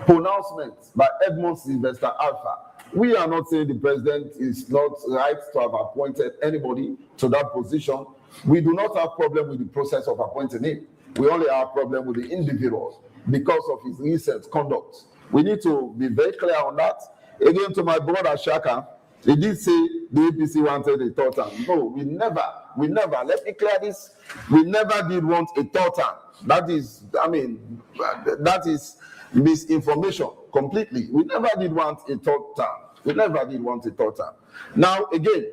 pronouncements by Edmond Sylvester Alpha. We are not saying the president is not right to have appointed anybody to that position. We do not have problem with the process of appointing him. We only have problem with the individual because of his recent conduct. We need to be very clear on that. Again, to my brother Shaka, he did say the APC wanted a third term. No, we never, let me clear this. We never did want a third term. That is misinformation completely. We never did want a third term. Now, again,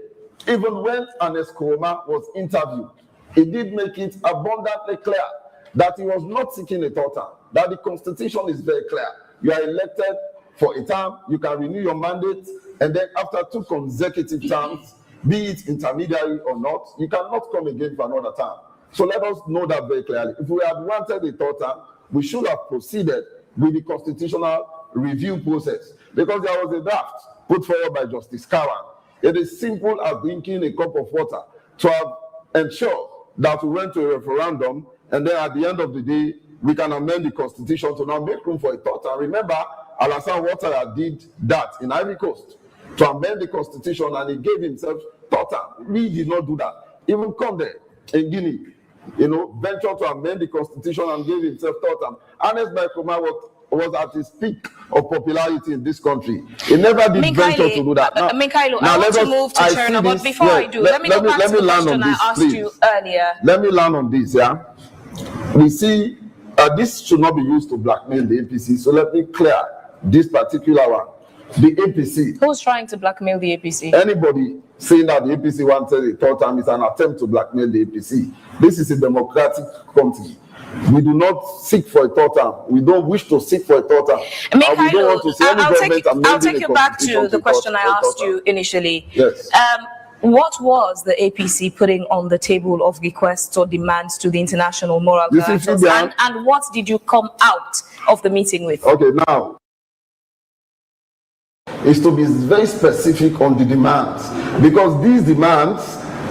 even when Ernest Koroma was interviewed, he did make it abundantly clear that he was not seeking a third term, that the Constitution is very clear. You are elected for a term, you can renew your mandate, and then after 2 consecutive terms, be it intermediary or not, you cannot come again for another term. So let us know that very clearly. If we had wanted a third term, we should have proceeded with the constitutional review process, because there was a draft put forward by Justice Kawan. It is simple as drinking a cup of water to have ensured that we went to a referendum, and then at the end of the day, we can amend the Constitution to now make room for a third term. Remember, Alassane Ouattara did that in Ivory Coast to amend the Constitution, and he gave himself third term. We did not do that. Even Condé in Guinea, ventured to amend the Constitution and gave himself third term. Ernest Koroma was at his peak of popularity in this country. He never did venture to do that. Now, I want to move to Cherno, but before I do, let me go back to the question I asked you earlier. Let me land on this, yeah? We see this should not be used to blackmail the APC, so let me clear this particular one. The APC. Who's trying to blackmail the APC? Anybody saying that the APC wanted a third term is an attempt to blackmail the APC. This is a democratic country. We do not seek for a third term. We don't wish to seek for a third term. We don't want to see I'll take you back to the question I asked you initially. Yes. What was the APC putting on the table of requests or demands to the international moral guarantors? And what did you come out of the meeting with? Okay, now, is to be very specific on the demands, because these demands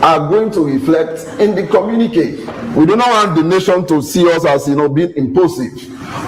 are going to reflect in the communique. We do not want the nation to see us as being impulsive,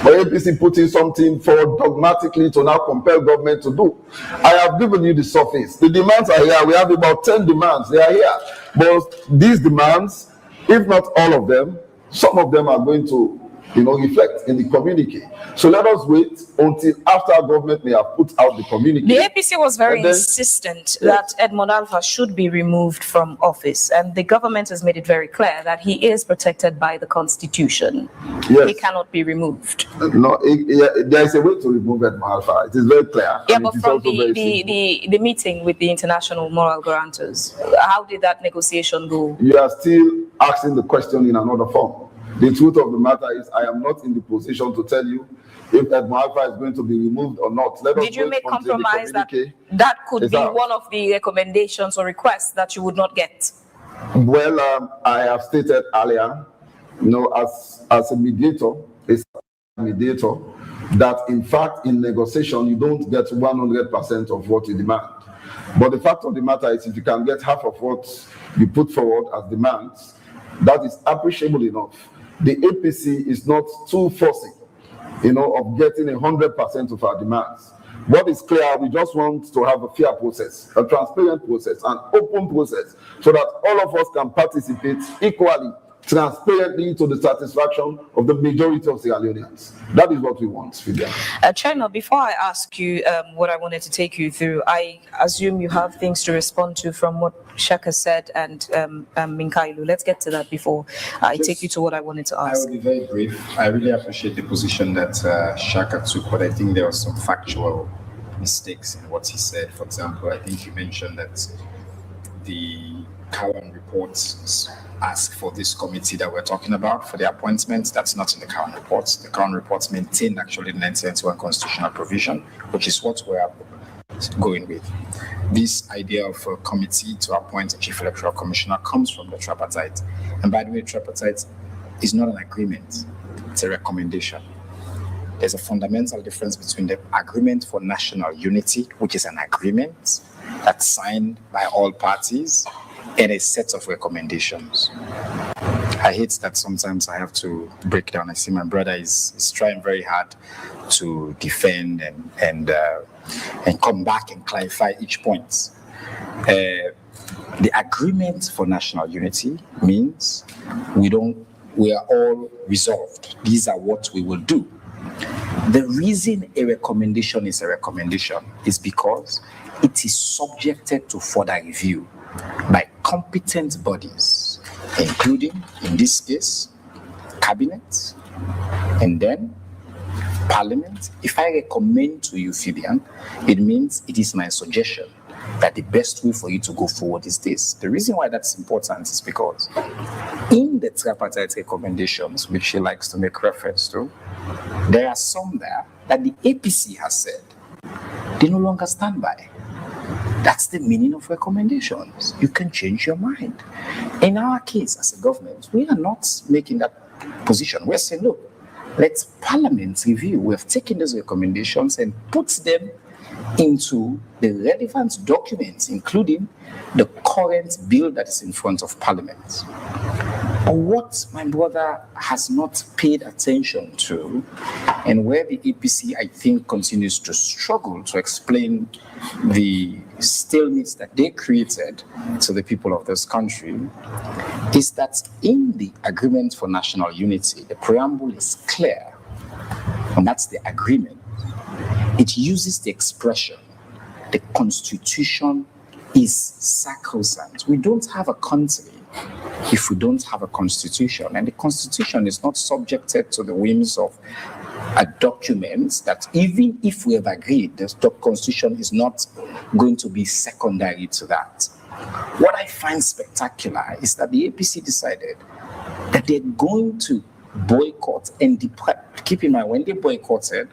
or APC putting something forward dogmatically to now compel government to do. I have given you the surface. The demands are here. We have about 10 demands. They are here. But these demands, if not all of them, some of them are going to reflect in the communique. So let us wait until after our government may have put out the communique. The APC was very insistent that Edmond Alpha should be removed from office, and the government has made it very clear that he is protected by the Constitution. Yes. He cannot be removed. No, there is a way to remove Edmond Alpha. It is very clear. Yeah, but from the meeting with the international moral guarantors, how did that negotiation go? You are still asking the question in another form. The truth of the matter is, I am not in the position to tell you if Edmond Alpha is going to be removed or not. Did you make compromise that could be one of the recommendations or requests that you would not get? Well, I have stated earlier, as a mediator, that in fact in negotiation you don't get 100% of what you demand. But the fact of the matter is, if you can get half of what you put forward as demands, that is appreciable enough. The APC is not too fussy, of getting 100% of our demands. What is clear, we just want to have a fair process, a transparent process, an open process, so that all of us can participate equally, transparently, to the satisfaction of the majority of Sierra Leoneans. That is what we want, Fidia. China, before I ask you what I wanted to take you through, I assume you have things to respond to from what Shaka said and Minkailu. Let's get to that before I take you to what I wanted to ask. I will be very brief. I really appreciate the position that Shaka took, but I think there were some factual mistakes in what he said. For example, I think you mentioned that the Cowan reports ask for this committee that we're talking about for the appointments. That's not in the Cowan reports. The Cowan reports maintain actually the 1991 constitutional provision, which is what we're going with. This idea of a committee to appoint a chief electoral commissioner comes from the tripartite. And by the way, tripartite is not an agreement, it's a recommendation. There's a fundamental difference between the agreement for national unity, which is an agreement that's signed by all parties, and a set of recommendations. I hate that sometimes I have to break down. I see my brother is trying very hard to defend and come back and clarify each point. The agreement for national unity means we are all resolved. These are what we will do. The reason a recommendation is a recommendation is because it is subjected to further review by competent bodies, including, in this case, cabinet, and then parliament. If I recommend to you, Fabian, it means it is my suggestion that the best way for you to go forward is this. The reason why that's important is because in the tripartite recommendations, which she likes to make reference to, there are some there that the APC has said they no longer stand by. That's the meaning of recommendations. You can change your mind. In our case, as a government, we are not making that position. We're saying, look, let Parliament review. We have taken those recommendations and put them into the relevant documents, including the current bill that is in front of Parliament. But what my brother has not paid attention to, and where the APC, I think, continues to struggle to explain the stalemates that they created to the people of this country, is that in the Agreement for National Unity, the preamble is clear, and that's the agreement. It uses the expression, the Constitution is sacrosanct. We don't have a country if we don't have a constitution, and the constitution is not subjected to the whims of a document that even if we have agreed, the constitution is not going to be secondary to that. What I find spectacular is that the APC decided that they're going to boycott and deprive. Keep in mind, when they boycotted,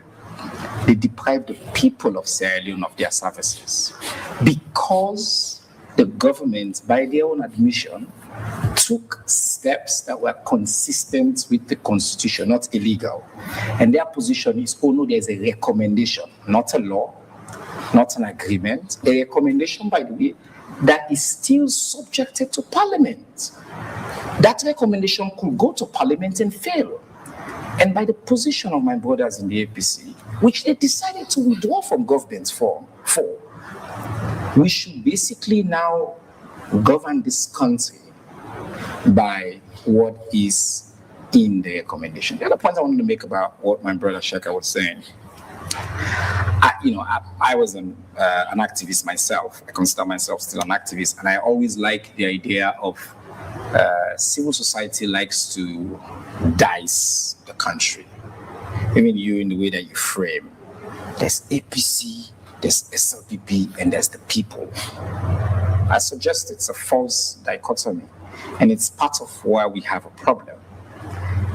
they deprived the people of Sierra Leone of their services because the government, by their own admission, took steps that were consistent with the constitution, not illegal. And their position is, oh no, there's a recommendation, not a law, not an agreement, a recommendation, by the way, that is still subjected to Parliament. That recommendation could go to Parliament and fail. And by the position of my brothers in the APC, which they decided to withdraw from government for, we should basically now govern this country by what is in the recommendation. The other point I wanted to make about what my brother Sheka was saying, I was an activist myself. I consider myself still an activist, and I always like the idea of civil society likes to dice the country. Even you, in the way that you frame, there's APC, there's SLPP, and there's the people. I suggest it's a false dichotomy, and it's part of why we have a problem.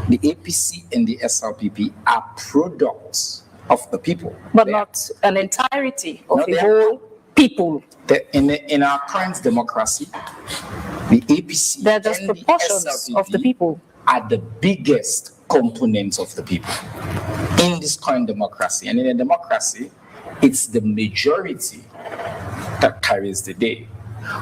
The APC and the SLPP are products of the people. But not an entirety of the whole people. In our current democracy, the APC they're just and proportions the SLPP of the people are the biggest components of the people in this current democracy. And in a democracy, it's the majority that carries the day.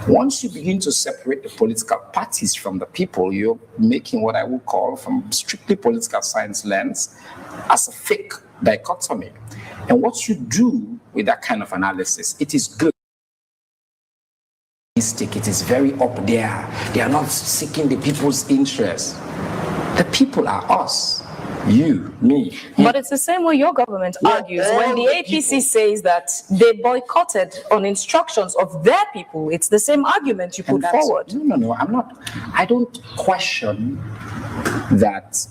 Once you begin to separate the political parties from the people, you're making what I would call, from strictly political science lens, as a fake dichotomy. And what you do with that kind of analysis, it is good. It is very up there. They are not seeking the people's interest. The people are us. You, me. But it's the same way your government argues. When the APC says that they boycotted on instructions of their people, it's the same argument you put forward. No, I'm not. I don't question that.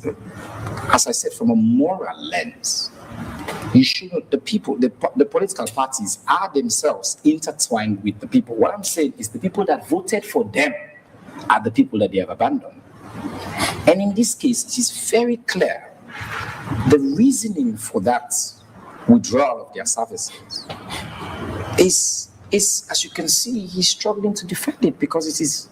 As I said, from a moral lens, you should not, the people, the political parties are themselves intertwined with the people. What I'm saying is the people that voted for them are the people that they have abandoned. And in this case, it is very clear the reasoning for that withdrawal of their services is, as you can see, he's struggling to defend it because it is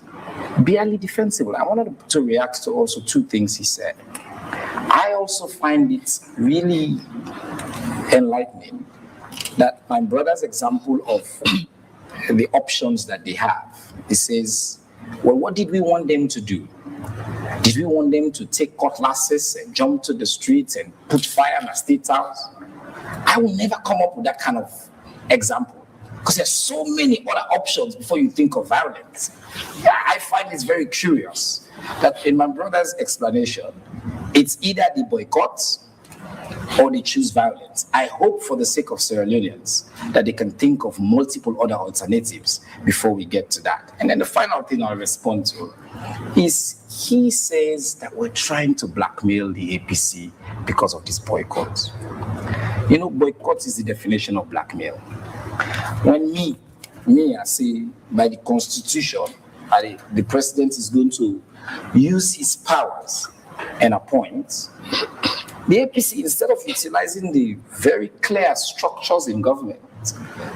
barely defensible. I wanted to react to also two things he said. I also find it really enlightening that my brother's example of the options that they have, he says, well, what did we want them to do? Did we want them to take cutlasses and jump to the streets and put fire in the State House? I will never come up with that kind of example because there's so many other options before you think of violence. I find it very curious that in my brother's explanation, it's either the boycotts or they choose violence. I hope for the sake of Sierra Leoneans that they can think of multiple other alternatives before we get to that. And then the final thing I'll respond to is he says that we're trying to blackmail the APC because of this boycott. You know, boycott is the definition of blackmail. When me, I say by the Constitution, the president is going to use his powers and appoint, the APC, instead of utilizing the very clear structures in government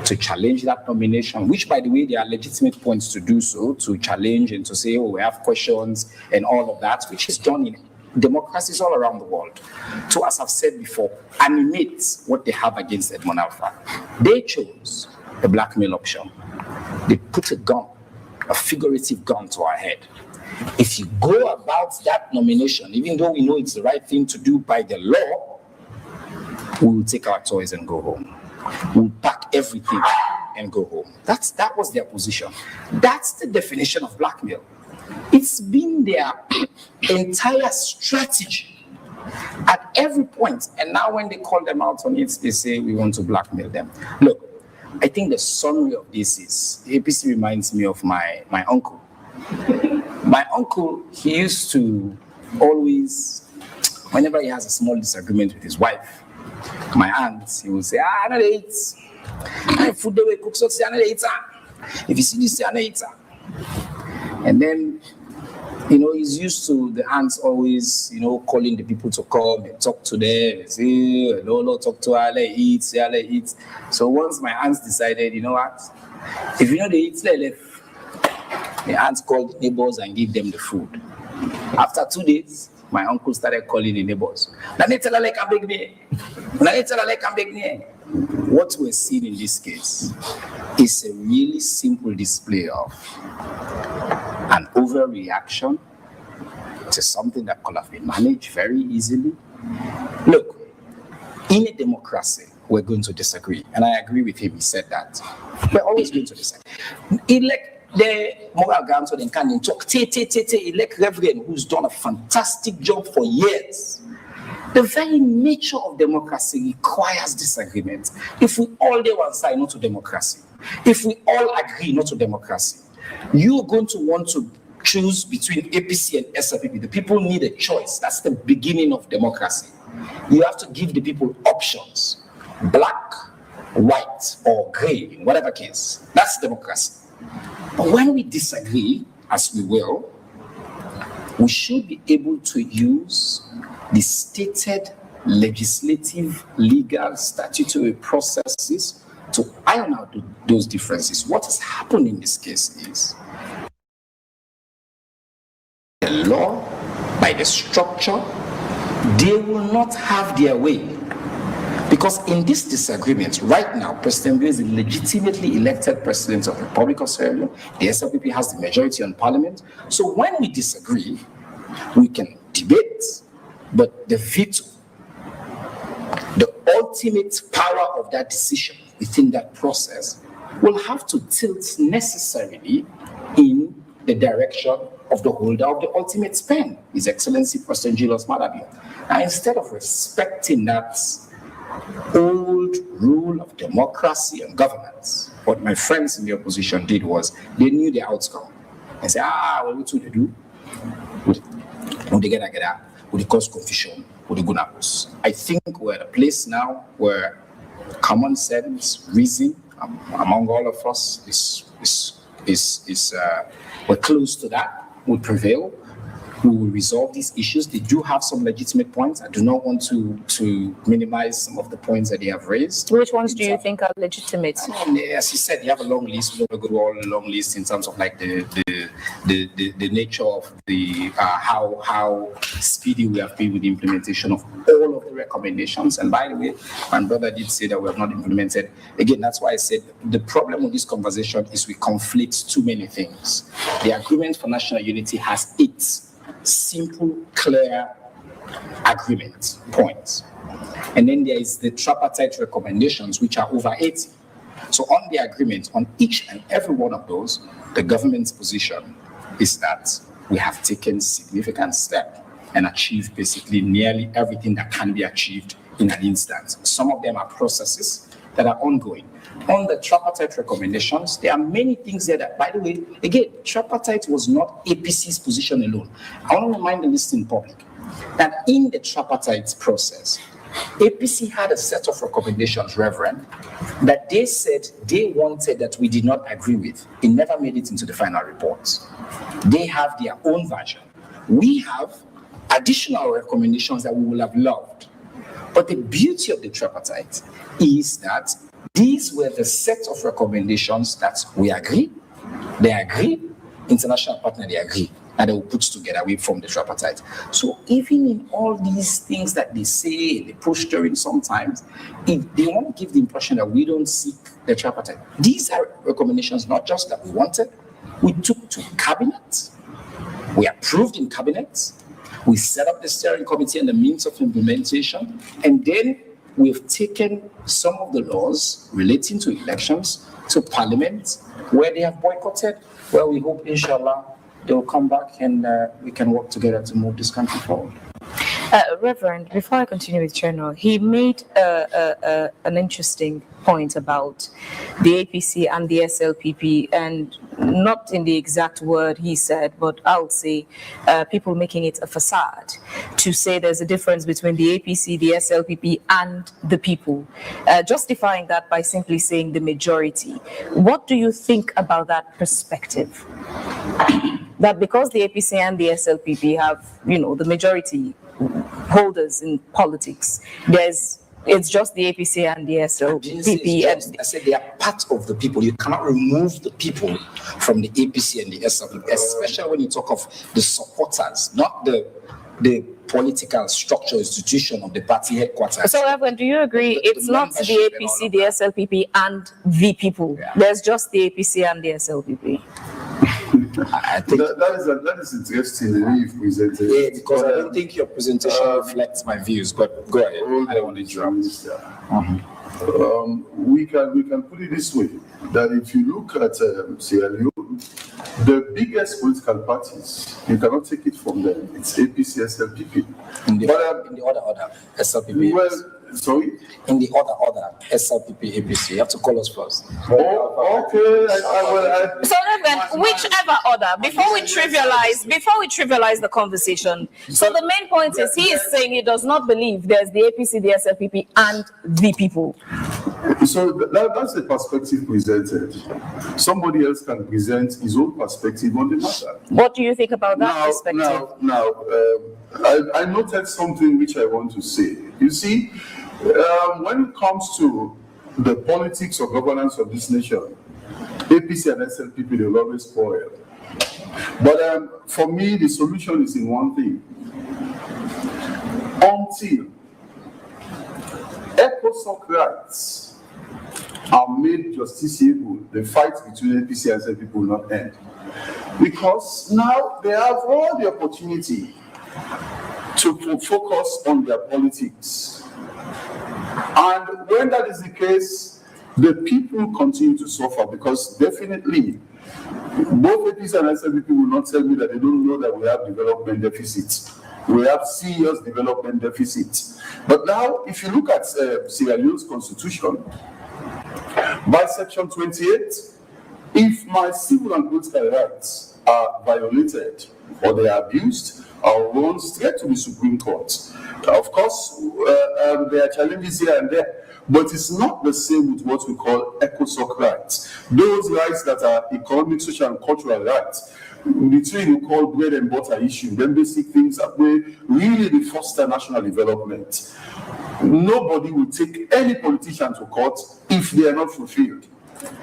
to challenge that nomination, which, by the way, there are legitimate points to do so, to challenge and to say, oh, we have questions and all of that, which is done in democracies all around the world, to, as I've said before, animate what they have against Edmond Alpha. They chose the blackmail option. They put a gun, a figurative gun to our head. If you go about that nomination, even though we know it's the right thing to do by the law, we will take our toys and go home. We'll pack everything and go home. That was their position. That's the definition of blackmail. It's been their entire strategy at every point. And now when they call them out on it, they say we want to blackmail them. Look, I think the summary of this is, APC reminds me of my uncle. My uncle, he used to always, whenever he has a small disagreement with his wife, my aunt, he will say, I don't eat. I food the way cook, so I don't eat. If you see this, I don't eat. And then, you know, he's used to the aunts always, you know, calling the people to come and talk to them and say, Lolo, talk to her, let eat, say, let eat. So once my aunts decided, you know what, if you know they eat, let left. The aunts called the neighbors and gave them the food. After 2 days, my uncle started calling the neighbors. What we're seeing in this case is a really simple display of an overreaction to something that could have been managed very easily. Look, in a democracy, we're going to disagree. And I agree with him, he said that. We're always going to disagree. the moral guarantor then can talk, elect Reverend who's done a fantastic job for years. The very nature of democracy requires disagreement. If we all day one side not to democracy, if we all agree not to democracy, you're going to want to choose between APC and SLPP. The people need a choice. That's the beginning of democracy. You have to give the people options, black, white, or gray, in whatever case. That's democracy. But when we disagree, as we will, we should be able to use the stated legislative, legal, statutory processes to iron out those differences. What has happened in this case is the law, by the structure, they will not have their way. Because in this disagreement, right now, President Bey is the legitimately elected president of the Republic of Sierra Leone. The SLPP has the majority on parliament. So when we disagree, we can debate, but the veto, the ultimate power of that decision within that process will have to tilt necessarily in the direction of the holder of the ultimate pen, His Excellency President Julius Malabio. And instead of respecting that old rule of democracy and governance, what my friends in the opposition did was they knew the outcome and said, what would they do? Would they get that? Would they cause confusion? Would they go napos? I think we're at a place now where common sense, reason among all of us we're close to that, will prevail. We will resolve these issues. They do have some legitimate points. I do not want to minimize some of the points that they have raised. Which ones do you think are legitimate? As you said, you have a long list. We're going to go all a long list in terms of like the nature of the how speedy we have been with the implementation of all of the recommendations. And by the way, my brother did say that we have not implemented. Again, that's why I said the problem with this conversation is we conflate too many things. The Agreement for National Unity has 8 simple, clear agreement points. And then there is the tripartite recommendations, which are over 80. So on the agreement, on each and every one of those, the government's position is that we have taken significant steps and achieved basically nearly everything that can be achieved in an instance. Some of them are processes that are ongoing. On the tripartite recommendations, there are many things there that, by the way, again, tripartite was not APC's position alone. I want to remind the listening public that in the tripartite process, APC had a set of recommendations, Reverend, that they said they wanted that we did not agree with. It never made it into the final reports. They have their own version. We have additional recommendations that we will have loved. But the beauty of the tripartite is that these were the set of recommendations that we agree, they agree, international partner, they agree, and they will put together away from the tripartite. So even in all these things that they say, they push during sometimes, if they want to give the impression that we don't seek the tripartite. These are recommendations not just that we wanted, we took to cabinet, we approved in cabinet, we set up the steering committee and the means of implementation, and then we've taken some of the laws relating to elections to parliament where they have boycotted, where we hope, inshallah, they will come back and we can work together to move this country forward. Reverend, before I continue with General, he made an interesting point about the APC and the SLPP, and not in the exact word he said, but I'll say people making it a facade to say there's a difference between the APC, the SLPP, and the people, justifying that by simply saying the majority. What do you think about that perspective? That because the APC and the SLPP have, the majority holders in politics, it's just the APC and the SLPP. I said they are part of the people. You cannot remove the people from the APC and the SLPP, especially when you talk of the supporters, not the political structure, institution of the party headquarters. So, Evan, do you agree it's not the APC, the SLPP, and the people? Yeah. There's just the APC and the SLPP. I think that is interesting the way you've presented. Yeah, because I don't think your presentation reflects my views, but go ahead. I don't want to interrupt. We can put it this way, that if you look at Sierra Leone, the biggest political parties, you cannot take it from them. It's APC, SLPP. In the other order, SLPP. Well, sorry? In the order, SLPP, APC. You have to call us first. Oh, okay. So then, whichever order, before we trivialize the conversation. So the main point is, he is saying he does not believe there's the APC, the SLPP, and the people. So that's the perspective presented. Somebody else can present his own perspective on the matter. What do you think about that perspective? I noted something which I want to say. You see, when it comes to the politics or governance of this nation, APC and SLPP, they will always spoil. But for me, the solution is in one thing. Until ECOSOC rights are made justiciable, the fight between APC and SLPP will not end. Because now they have all the opportunity to focus on their politics. And when that is the case, the people continue to suffer, because definitely both APC and SLPP will not tell me that they don't know that we have development deficits. We have serious development deficits. But now, if you look at Sierra Leone's constitution, by section 28, if my civil and political rights are violated or they are abused, I'll run straight to the Supreme Court. Of course, there are challenges here and there, but it's not the same with what we call ECOSOC rights. Those rights that are economic, social, and cultural rights, the two we call bread and butter issue, then basic things that will really foster national development. Nobody will take any politician to court if they are not fulfilled.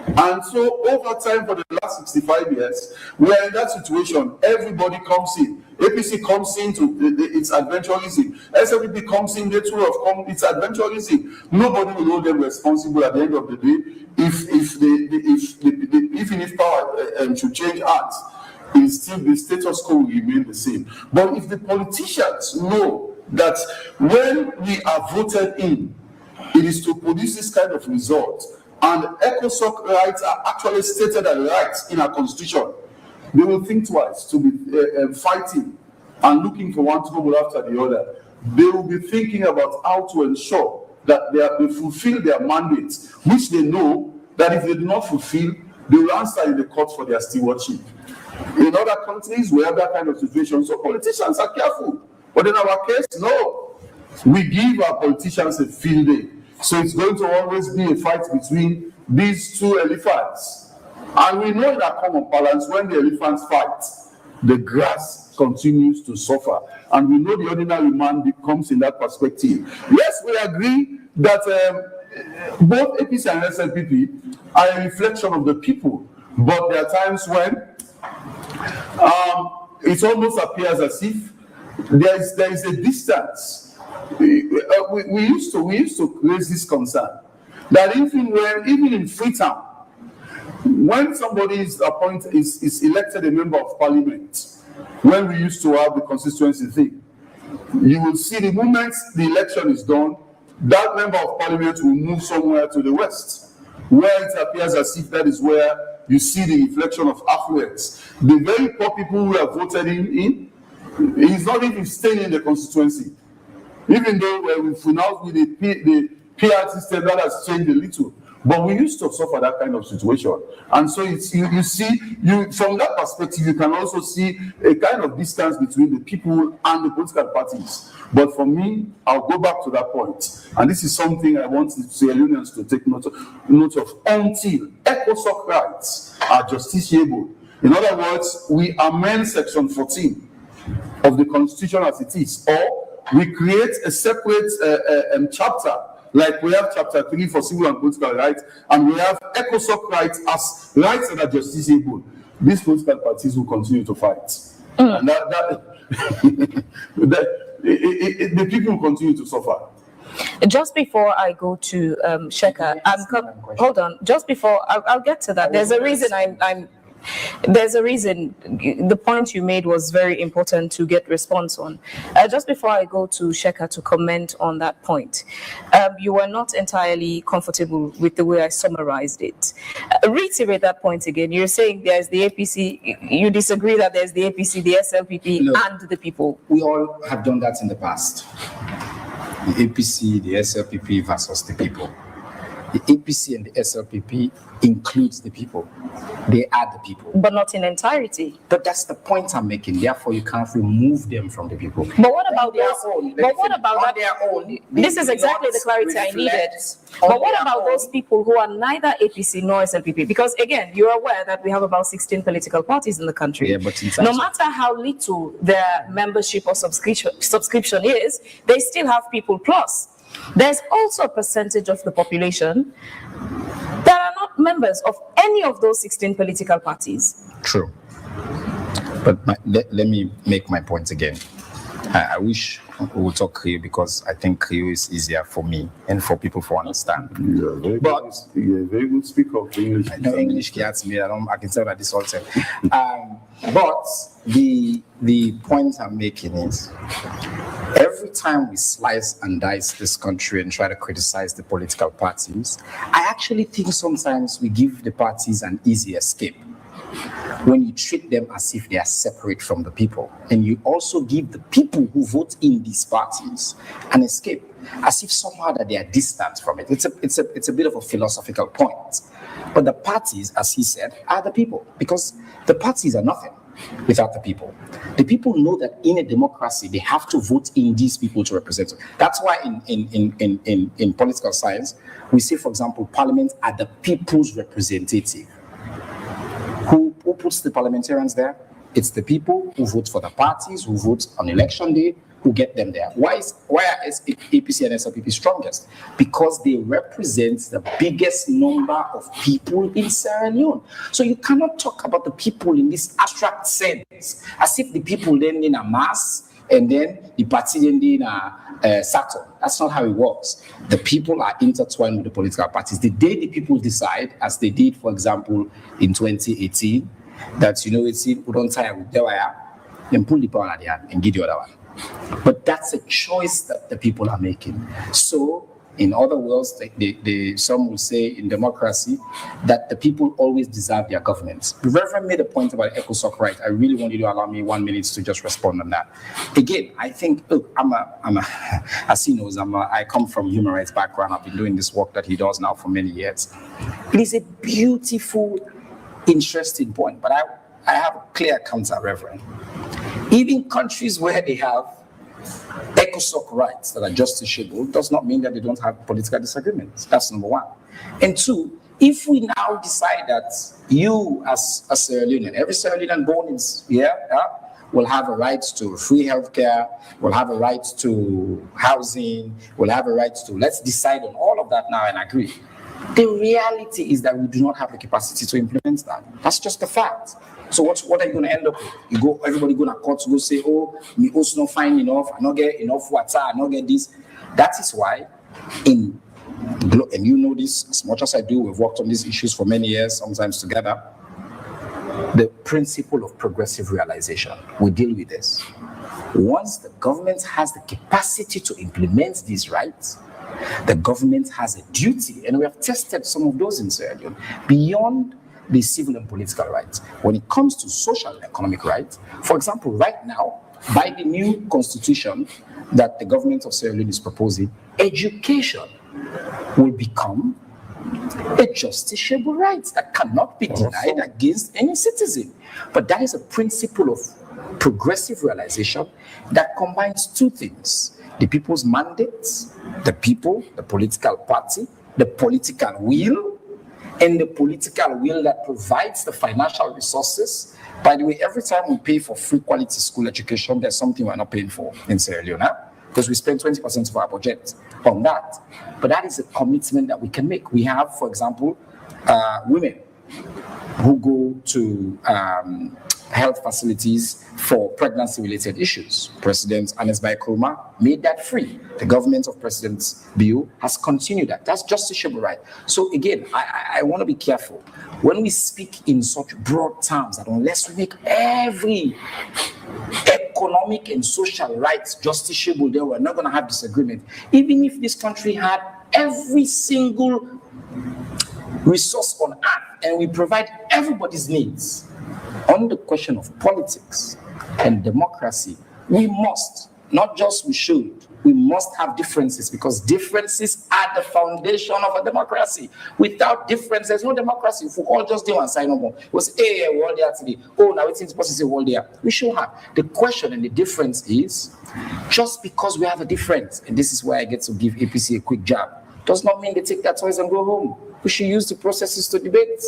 And so over time, for the last 65 years, we are in that situation. Everybody comes in. APC comes into its adventurism. SLPP comes in, they too have come, it's adventurism. Nobody will hold them responsible at the end of the day even if power should change hands. Still the status quo will remain the same. But if the politicians know that when we are voted in, it is to produce this kind of result, and ECOSOC rights are actually stated as rights in our constitution, they will think twice to be fighting and looking for one trouble after the other. They will be thinking about how to ensure that they fulfill their mandates, which they know that if they do not fulfill, they will answer in the court for their stewardship. In other countries, we have that kind of situation, so politicians are careful. But in our case, no. We give our politicians a field day. So it's going to always be a fight between these two elephants. And we know in our common balance, when the elephants fight, the grass continues to suffer. And we know the ordinary man becomes in that perspective. Yes, we agree that both APC and SLPP are a reflection of the people. But there are times when it almost appears as if there is a distance. We used to raise this concern that even in Freetown, when somebody is elected a member of parliament, when we used to have the constituency thing, you will see the moment the election is done, that member of parliament will move somewhere to the west, where it appears as if that is where you see the reflection of affluence. The very poor people who have voted in, he's not even staying in the constituency. Even though we've now with the PR system that has changed a little, but we used to suffer that kind of situation. And so you see, from that perspective, you can also see a kind of distance between the people and the political parties. But for me, I'll go back to that point. And this is something I want the Sierra Leoneans to take note of until ECOSOC rights are justiciable. In other words, we amend Section 14 of the Constitution as it is, or we create a separate chapter, like we have Chapter 3 for civil and political rights, and we have ECOSOC rights as rights that are justiciable. These political parties will continue to fight. And the people will continue to suffer. Just before I go to Sheka, hold on. Just before I'll get to that. There's a reason I'm There's a reason. The point you made was very important to get response on. Just before I go to Sheka to comment on that point, you were not entirely comfortable with the way I summarized it. Reiterate that point again. You're saying there's the APC, you disagree that there's the APC, the SLPP, and the people. We all have done that in the past. The APC, the SLPP versus the people. The APC and the SLPP includes the people. They are the people. But not in entirety. But that's the point I'm making. Therefore, you can't remove them from the people. But what about their those? own? But what about that? Their own? This is exactly the clarity I needed. But what about those people who are neither APC nor SLPP? Because again, you're aware that we have about 16 political parties in the country. Yeah, but no matter how little their membership or subscription is, they still have people plus. There's also a percentage of the population that are not members of any of those 16 political parties. True. But let me make my point again. I wish we would talk Creole because I think Creole is easier for me and for people to understand. You're a very good speaker of English. I know English gets me. I can tell that this all time. But the point I'm making is, every time we slice and dice this country and try to criticize the political parties, I actually think sometimes we give the parties an easy escape when you treat them as if they are separate from the people. And you also give the people who vote in these parties an escape, as if somehow that they are distant from it. It's a bit of a philosophical point. But the parties, as he said, are the people, because the parties are nothing without the people. The people know that in a democracy, they have to vote in these people to represent them. That's why in political science, we say, for example, parliament are the people's representative. Who puts the parliamentarians there? It's the people who vote for the parties, who vote on election day, who get them there. Why are APC and SLPP strongest? Because they represent the biggest number of people in Sierra Leone. So you cannot talk about the people in this abstract sense, as if the people then in a mass and then the party then in a Saturn. That's not how it works. The people are intertwined with the political parties. The day the people decide, as they did, for example, in 2018, that, it's we don't tire with Dewaya, then pull the power at the hand and give the other one. But that's a choice that the people are making. So, in other words, some will say in democracy that the people always deserve their governments. The Reverend made a point about ECOSOC right. I really want you to allow me 1 minute to just respond on that. Again, I think, look, as he knows, I come from human rights background. I've been doing this work that he does now for many years. It is a beautiful, interesting point, but I have a clear counter, Reverend. Even countries where they have ECOSOC rights that are justiciable does not mean that they don't have political disagreements. That's number one. And two, if we now decide that you as a Sierra Leonean, every Sierra Leonean born here will have a right to free healthcare, will have a right to housing, will have a right to, let's decide on all of that now and agree. The reality is that we do not have the capacity to implement that. That's just a fact. So what are you going to end up with? Everybody going to court to go say, oh, me also not fine enough, I not get enough water, I not get this. That is why and you know this as much as I do, we've worked on these issues for many years, sometimes together. The principle of progressive realization, we deal with this. Once the government has the capacity to implement these rights, the government has a duty, and we have tested some of those in Sierra Leone, beyond the civil and political rights. When it comes to social and economic rights, for example, right now, by the new constitution that the government of Sierra Leone is proposing, education will become a justiciable right that cannot be denied against any citizen. But that is a principle of progressive realization that combines two things: the people's mandates, the people, the political party, the political will, and the political will that provides the financial resources. By the way, every time we pay for free quality school education, there's something we're not paying for in Sierra Leone, because we spend 20% of our budget on that. But that is a commitment that we can make. We have, for example, women who go to health facilities for pregnancy-related issues. President Anes Nkrumah made that free. The government of President Bio has continued that. That's justiciable right. So again, I want to be careful. When we speak in such broad terms, that unless we make every economic and social rights justiciable, then we're not going to have disagreement. Even if this country had every single resource on earth and we provide everybody's needs, on the question of politics and democracy, we must, not just we should, we must have differences, because differences are the foundation of a democracy. Without difference, there's no democracy. If we all just do and sign no more, it was world there today. Oh, now it's supposed to say world there. We should have. The question and the difference is, just because we have a difference, and this is where I get to give APC a quick jab, does not mean they take their toys and go home. We should use the processes to debate.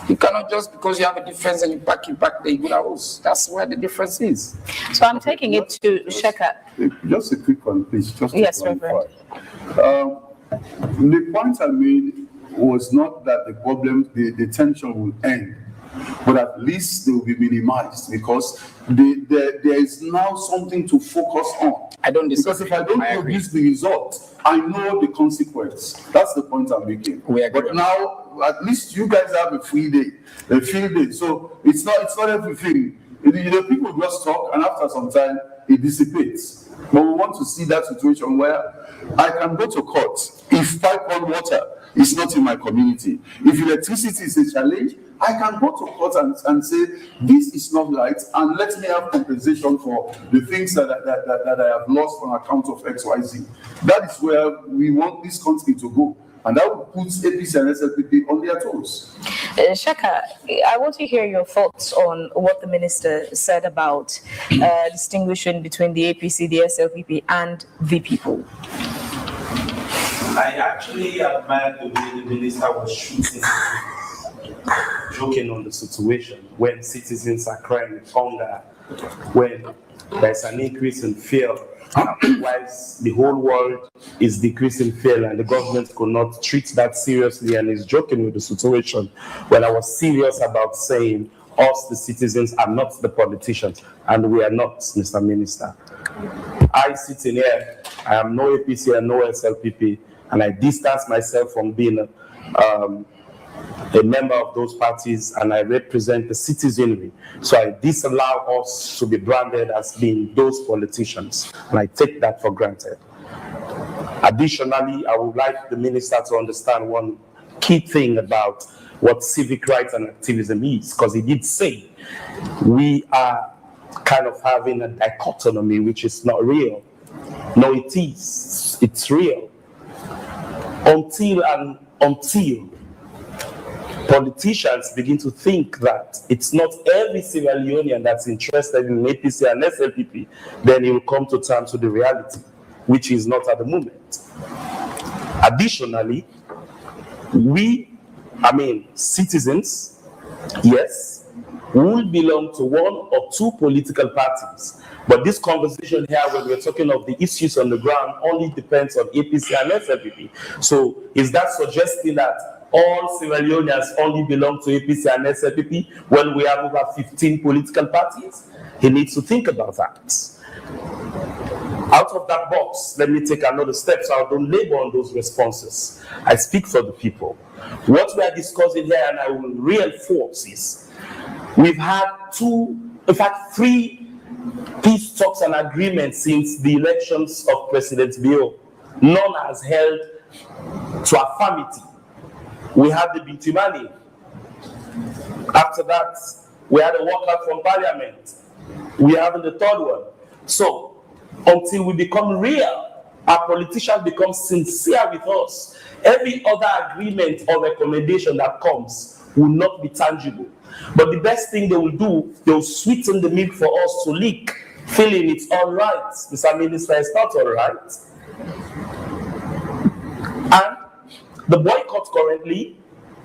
You cannot just because you have a difference and you pack the good house. That's where the difference is. So I'm taking it to Sheka. Just a quick one, please. Just yes, Reverend. The point I made was not that the problem, the tension will end, but at least they will be minimized, because there is now something to focus on. I don't disagree. Because if I don't produce the result, I know the consequence. That's the point I'm making. But now, at least you guys have a free day, a field day. So it's not everything. The people just talk, and after some time, it dissipates. But we want to see that situation where I can go to court if pipe-on water is not in my community. If electricity is a challenge, I can go to court and say, this is not right, and let me have compensation for the things that I have lost on account of XYZ. That is where we want this country to go. And that will put APC and SLPP on their toes. Sheka, I want to hear your thoughts on what the minister said about distinguishing between the APC, the SLPP, and the people. I actually admired the way the minister was shooting, joking on the situation when citizens are crying with hunger, when there's an increase in fear, whilst the whole world is decreasing fear, and the government could not treat that seriously and is joking with the situation. When I was serious about saying us, the citizens, are not the politicians, and we are not, Mr. Minister. I sit in here, I am no APC and no SLPP, and I distance myself from being a member of those parties, and I represent the citizenry. So I disallow us to be branded as being those politicians, and I take that for granted. Additionally, I would like the minister to understand one key thing about what civic rights and activism is, because he did say we are kind of having a dichotomy, which is not real. No, it is. It's real. Until politicians begin to think that it's not every Sierra Leonean that's interested in APC and SLPP, then it will come to terms with the reality, which is not at the moment. Additionally, citizens, yes, will belong to one or two political parties. But this conversation here, when we're talking of the issues on the ground, only depends on APC and SLPP. So is that suggesting that all Sierra Leoneans only belong to APC and SLPP when we have over 15 political parties? He needs to think about that. Out of that box, let me take another step so I don't labor on those responses. I speak for the people. What we are discussing here, and I will reinforce, is we've had three peace talks and agreements since the elections of President Bio. None has held to affirmative. We had the Bitimani. After that, we had a walkout from Parliament. We have the third one. So, until we become real, our politicians become sincere with us, every other agreement or recommendation that comes will not be tangible. But the best thing they will do, they will sweeten the milk for us to lick, feeling it's all right. Mr. Minister, it's not all right. And the boycott currently,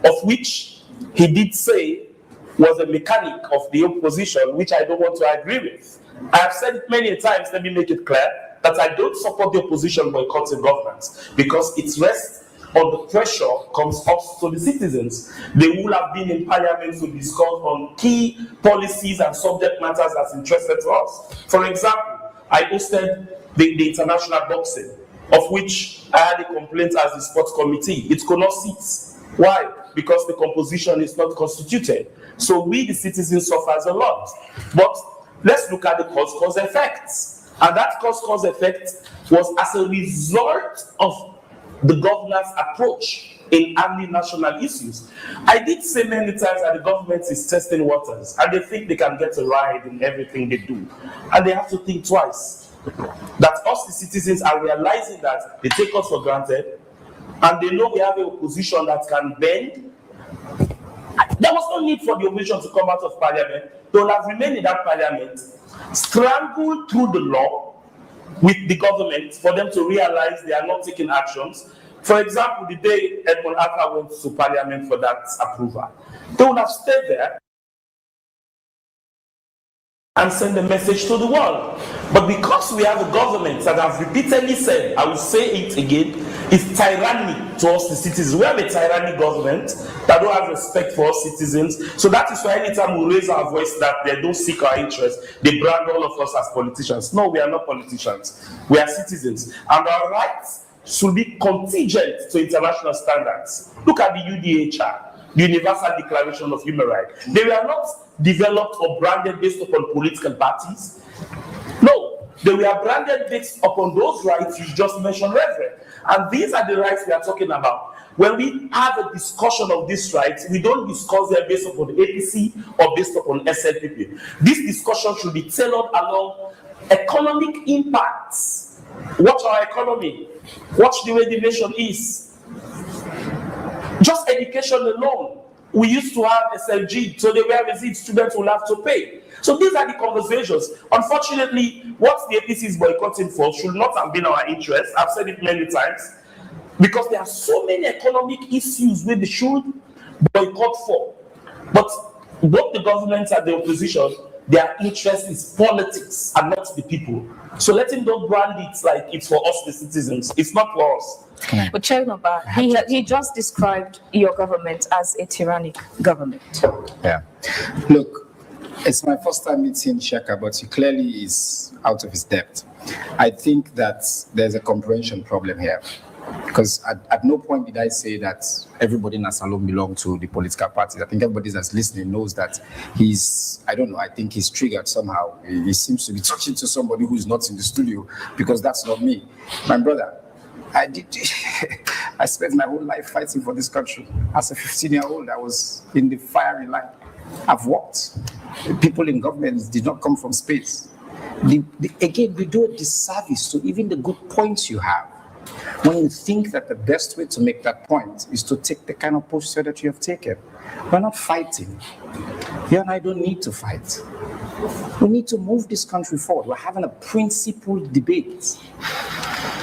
of which he did say was a mechanic of the opposition, which I don't want to agree with. I have said it many times, let me make it clear, that I don't support the opposition boycotting governments, because it rests or the pressure comes up to the citizens. They will have been in parliament to discuss on key policies and subject matters that's interested to us. For example, I hosted the international boxing, of which I had a complaint as the sports committee. It could not sit. Why? Because the composition is not constituted. So we, the citizens, suffers a lot. But let's look at the cause effects. And that cause effect was as a result of the governor's approach in handling national issues. I did say many times that the government is testing waters, and they think they can get a ride in everything they do. And they have to think twice. That us, the citizens, are realizing that they take us for granted, and they know we have a opposition that can bend. There was no need for the opposition to come out of parliament. They will have remained in that parliament, strangled through the law with the government for them to realize they are not taking actions. For example, the day Edmund Aka went to parliament for that approval, they would have stayed there and send a message to the world. But because we have a government that have repeatedly said, I will say it again, it's tyranny to us, the citizens. We have a tyranny government that don't have respect for us citizens. So that is why anytime we raise our voice that they don't seek our interests, they brand all of us as politicians. No, we are not politicians. We are citizens. And our rights should be contingent to international standards. Look at the UDHR. The Universal Declaration of Human Rights. They were not developed or branded based upon political parties. No, they were branded based upon those rights you just mentioned, Reverend. And these are the rights we are talking about. When we have a discussion of these rights, we don't discuss them based upon the APC or based upon SLPP. This discussion should be tailored along economic impacts. Watch our economy. Watch the way the nation is. Just education alone. We used to have SLG, so they were received, students will have to pay. So these are the conversations. Unfortunately, what the APC is boycotting for should not have been our interest. I've said it many times. Because there are so many economic issues where they should boycott for. But both the government and the opposition, their interest is politics and not the people. So let him don't brand it like it's for us, the citizens. It's not for us. But Chairman, he just described your government as a tyrannic government. Yeah. Look, it's my first time meeting Sheka, but he clearly is out of his depth. I think that there's a comprehension problem here. Because at no point did I say that everybody in Asalom belongs to the political parties. I think everybody that's listening knows that I think he's triggered somehow. He seems to be talking to somebody who's not in the studio, because that's not me. My brother, I spent my whole life fighting for this country. As a 15-year-old, I was in the firing line. I've worked. People in government did not come from space. Again, we do a disservice to even the good points you have when you think that the best way to make that point is to take the kind of posture that you have taken. We're not fighting. You and I don't need to fight. We need to move this country forward. We're having a principled debate.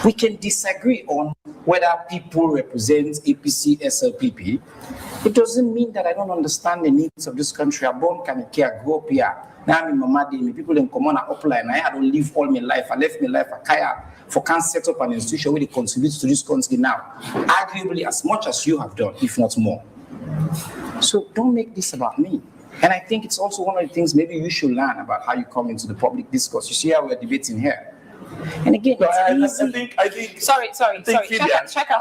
We can disagree on whether people represent APC, SLPP. It doesn't mean that I don't understand the needs of this country. I'm born Kanikia, grew up here. Now I'm in Mamadi, people in Komon-Tok, and I don't live all my life. I left my life at Kaya for can set up an institution where they contribute to this country now, arguably as much as you have done, if not more. So don't make this about me. And I think it's also one of the things maybe you should learn about how you come into the public discourse. You see how we're debating here. And again, no, I think. Sorry. Sheka,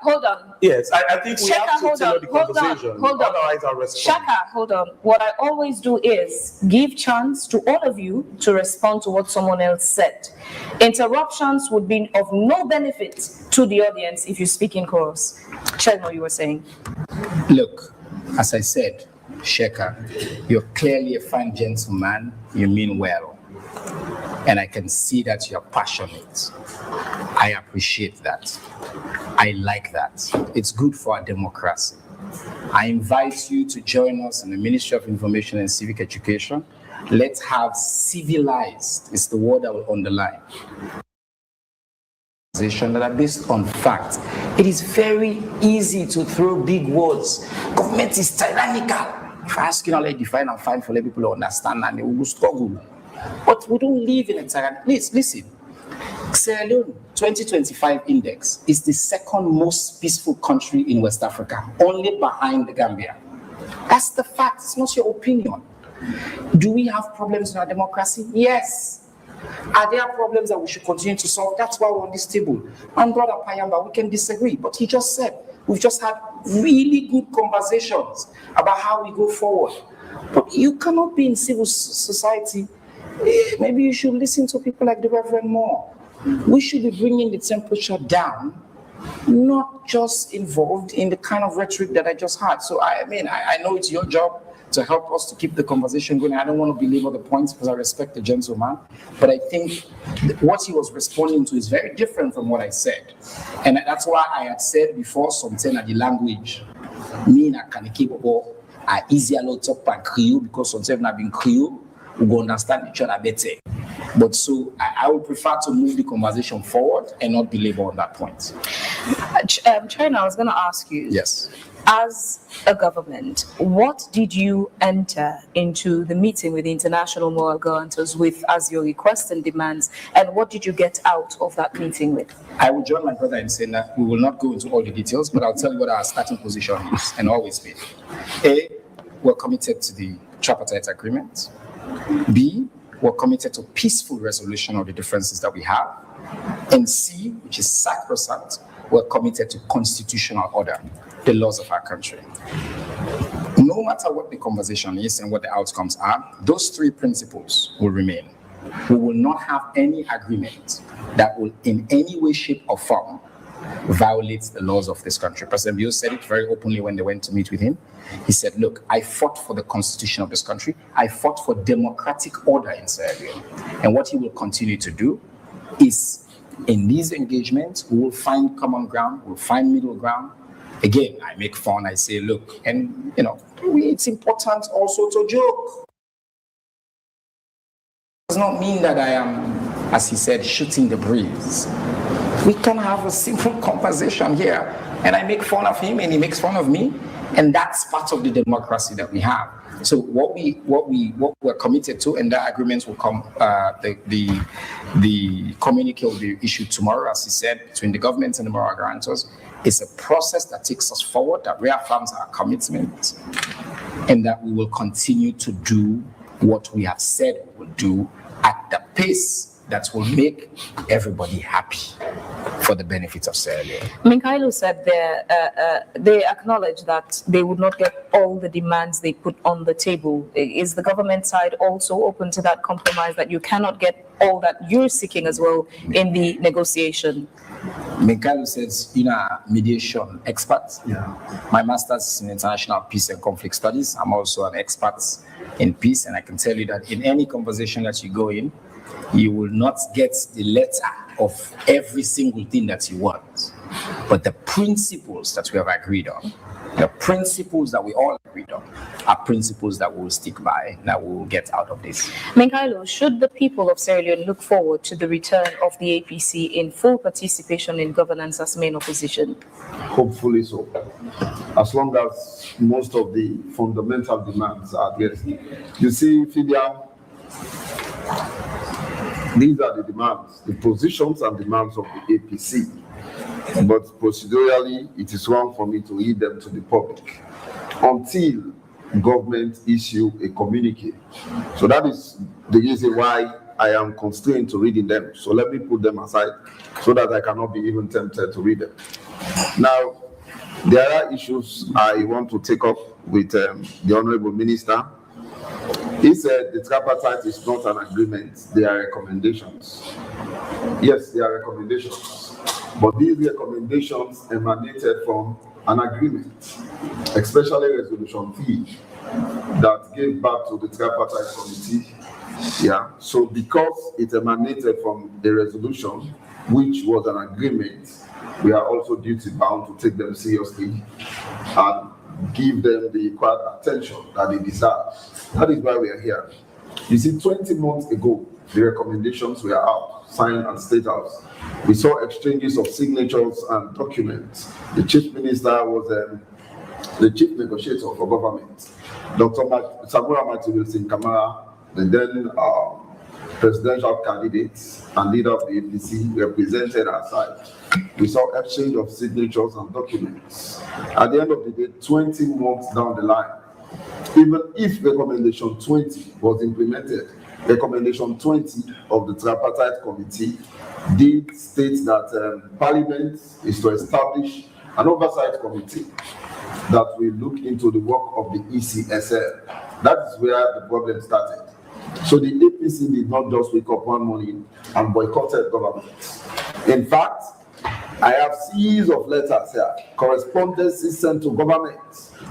hold on. Yes, I think we have to tailor the conversation. Hold on. Otherwise, I'll respond. Sheka, hold on. What I always do is give chance to all of you to respond to what someone else said. Interruptions would be of no benefit to the audience if you speak in chorus. Chairman, you were saying. Look, as I said, Sheka, you're clearly a fine gentleman. You mean well. And I can see that you're passionate. I appreciate that. I like that. It's good for our democracy. I invite you to join us in the Ministry of Information and Civic Education. Let's have civilized, is the word I will underline, that are based on facts. It is very easy to throw big words. Government is tyrannical. If I ask you now, like define and find for let people understand, and they will struggle. But we don't live in a tyranny. Please listen. Sierra Leone 2025 index is the second most peaceful country in West Africa, only behind the Gambia. That's the fact, it's not your opinion. Do we have problems in our democracy? Yes. Are there problems that we should continue to solve? That's why we're on this table. And Brother Payamba, we can disagree, but he just said, we've just had really good conversations about how we go forward. But you cannot be in civil society. Maybe you should listen to people like the Reverend Moore. We should be bringing the temperature down, not just involved in the kind of rhetoric that I just had. So I know it's your job to help us to keep the conversation going. I don't want to belabor the points because I respect the gentleman, but I think what he was responding to is very different from what I said. And that's why I had said before something at the language, me and Kanikiboko are easier to talk by Creole because something have been Creole, we go understand each other better. But so I would prefer to move the conversation forward and not belabor on that point. China, I was going to ask you. Yes. As a government, what did you enter into the meeting with the International Moral Guarantors with as your requests and demands, and what did you get out of that meeting with? I will join my brother in saying that we will not go into all the details, but I'll tell you what our starting position is and always been. A, we're committed to the tripartite agreement. B, we're committed to peaceful resolution of the differences that we have. And C, which is sacrosanct, we're committed to constitutional order, the laws of our country. No matter what the conversation is and what the outcomes are, those three principles will remain. We will not have any agreement that will in any way, shape, or form violate the laws of this country. President Bill said it very openly when they went to meet with him. He said, look, I fought for the constitution of this country. I fought for democratic order in Sierra Leone. And what he will continue to do is, in these engagements, we will find common ground, we'll find middle ground. Again, I make fun, I say, look, and it's important also to joke. It does not mean that I am, as he said, shooting the breeze. We can have a simple conversation here, and I make fun of him and he makes fun of me, and that's part of the democracy that we have. So what we're committed to, and the agreements will come, the communique will be issued tomorrow, as he said, between the government and the moral guarantors. It's a process that takes us forward, that reaffirms our commitment, and that we will continue to do what we have said we will do at the pace that will make everybody happy for the benefit of Sierra Leone. Minkailo said they acknowledge that they would not get all the demands they put on the table. Is the government side also open to that compromise, that you cannot get all that you're seeking as well in the negotiation? Minkailo says, mediation expert. Yeah. My master's is in international peace and conflict studies. I'm also an expert in peace, and I can tell you that in any conversation that you go in, you will not get the letter of every single thing that you want. But the principles that we have agreed on, the principles that we all agreed on, are principles that we will stick by, that we will get out of this. Minkailo, should the people of Sierra Leone look forward to the return of the APC in full participation in governance as main opposition? Hopefully so. As long as most of the fundamental demands are addressed. You see, Fidia, these are the demands, the positions and demands of the APC. But procedurally, it is wrong for me to read them to the public until government issue a communique. So that is the reason why I am constrained to reading them. So let me put them aside so that I cannot be even tempted to read them. Now, there are issues I want to take up with the Honorable Minister. He said the tripartite is not an agreement, they are recommendations. Yes, they are recommendations. But these recommendations emanated from an agreement, especially Resolution 3, that gave back to the tripartite committee. Yeah. So because it emanated from a resolution, which was an agreement, we are also duty bound to take them seriously and give them the required attention that they deserve. That is why we are here. You see, 20 months ago, the recommendations were out, signed at State House. We saw exchanges of signatures and documents. The chief minister was the chief negotiator for government. Dr. Samura Mati Wilson Kamara, and then presidential candidates and leader of the APC represented our side. We saw exchange of signatures and documents. At the end of the day, 20 months down the line, even if recommendation 20 was implemented, recommendation 20 of the tripartite committee did state that Parliament is to establish an oversight committee that will look into the work of the ECSL. That is where the problem started. So the APC did not just wake up one morning and boycotted government. In fact, I have series of letters here, correspondences sent to government,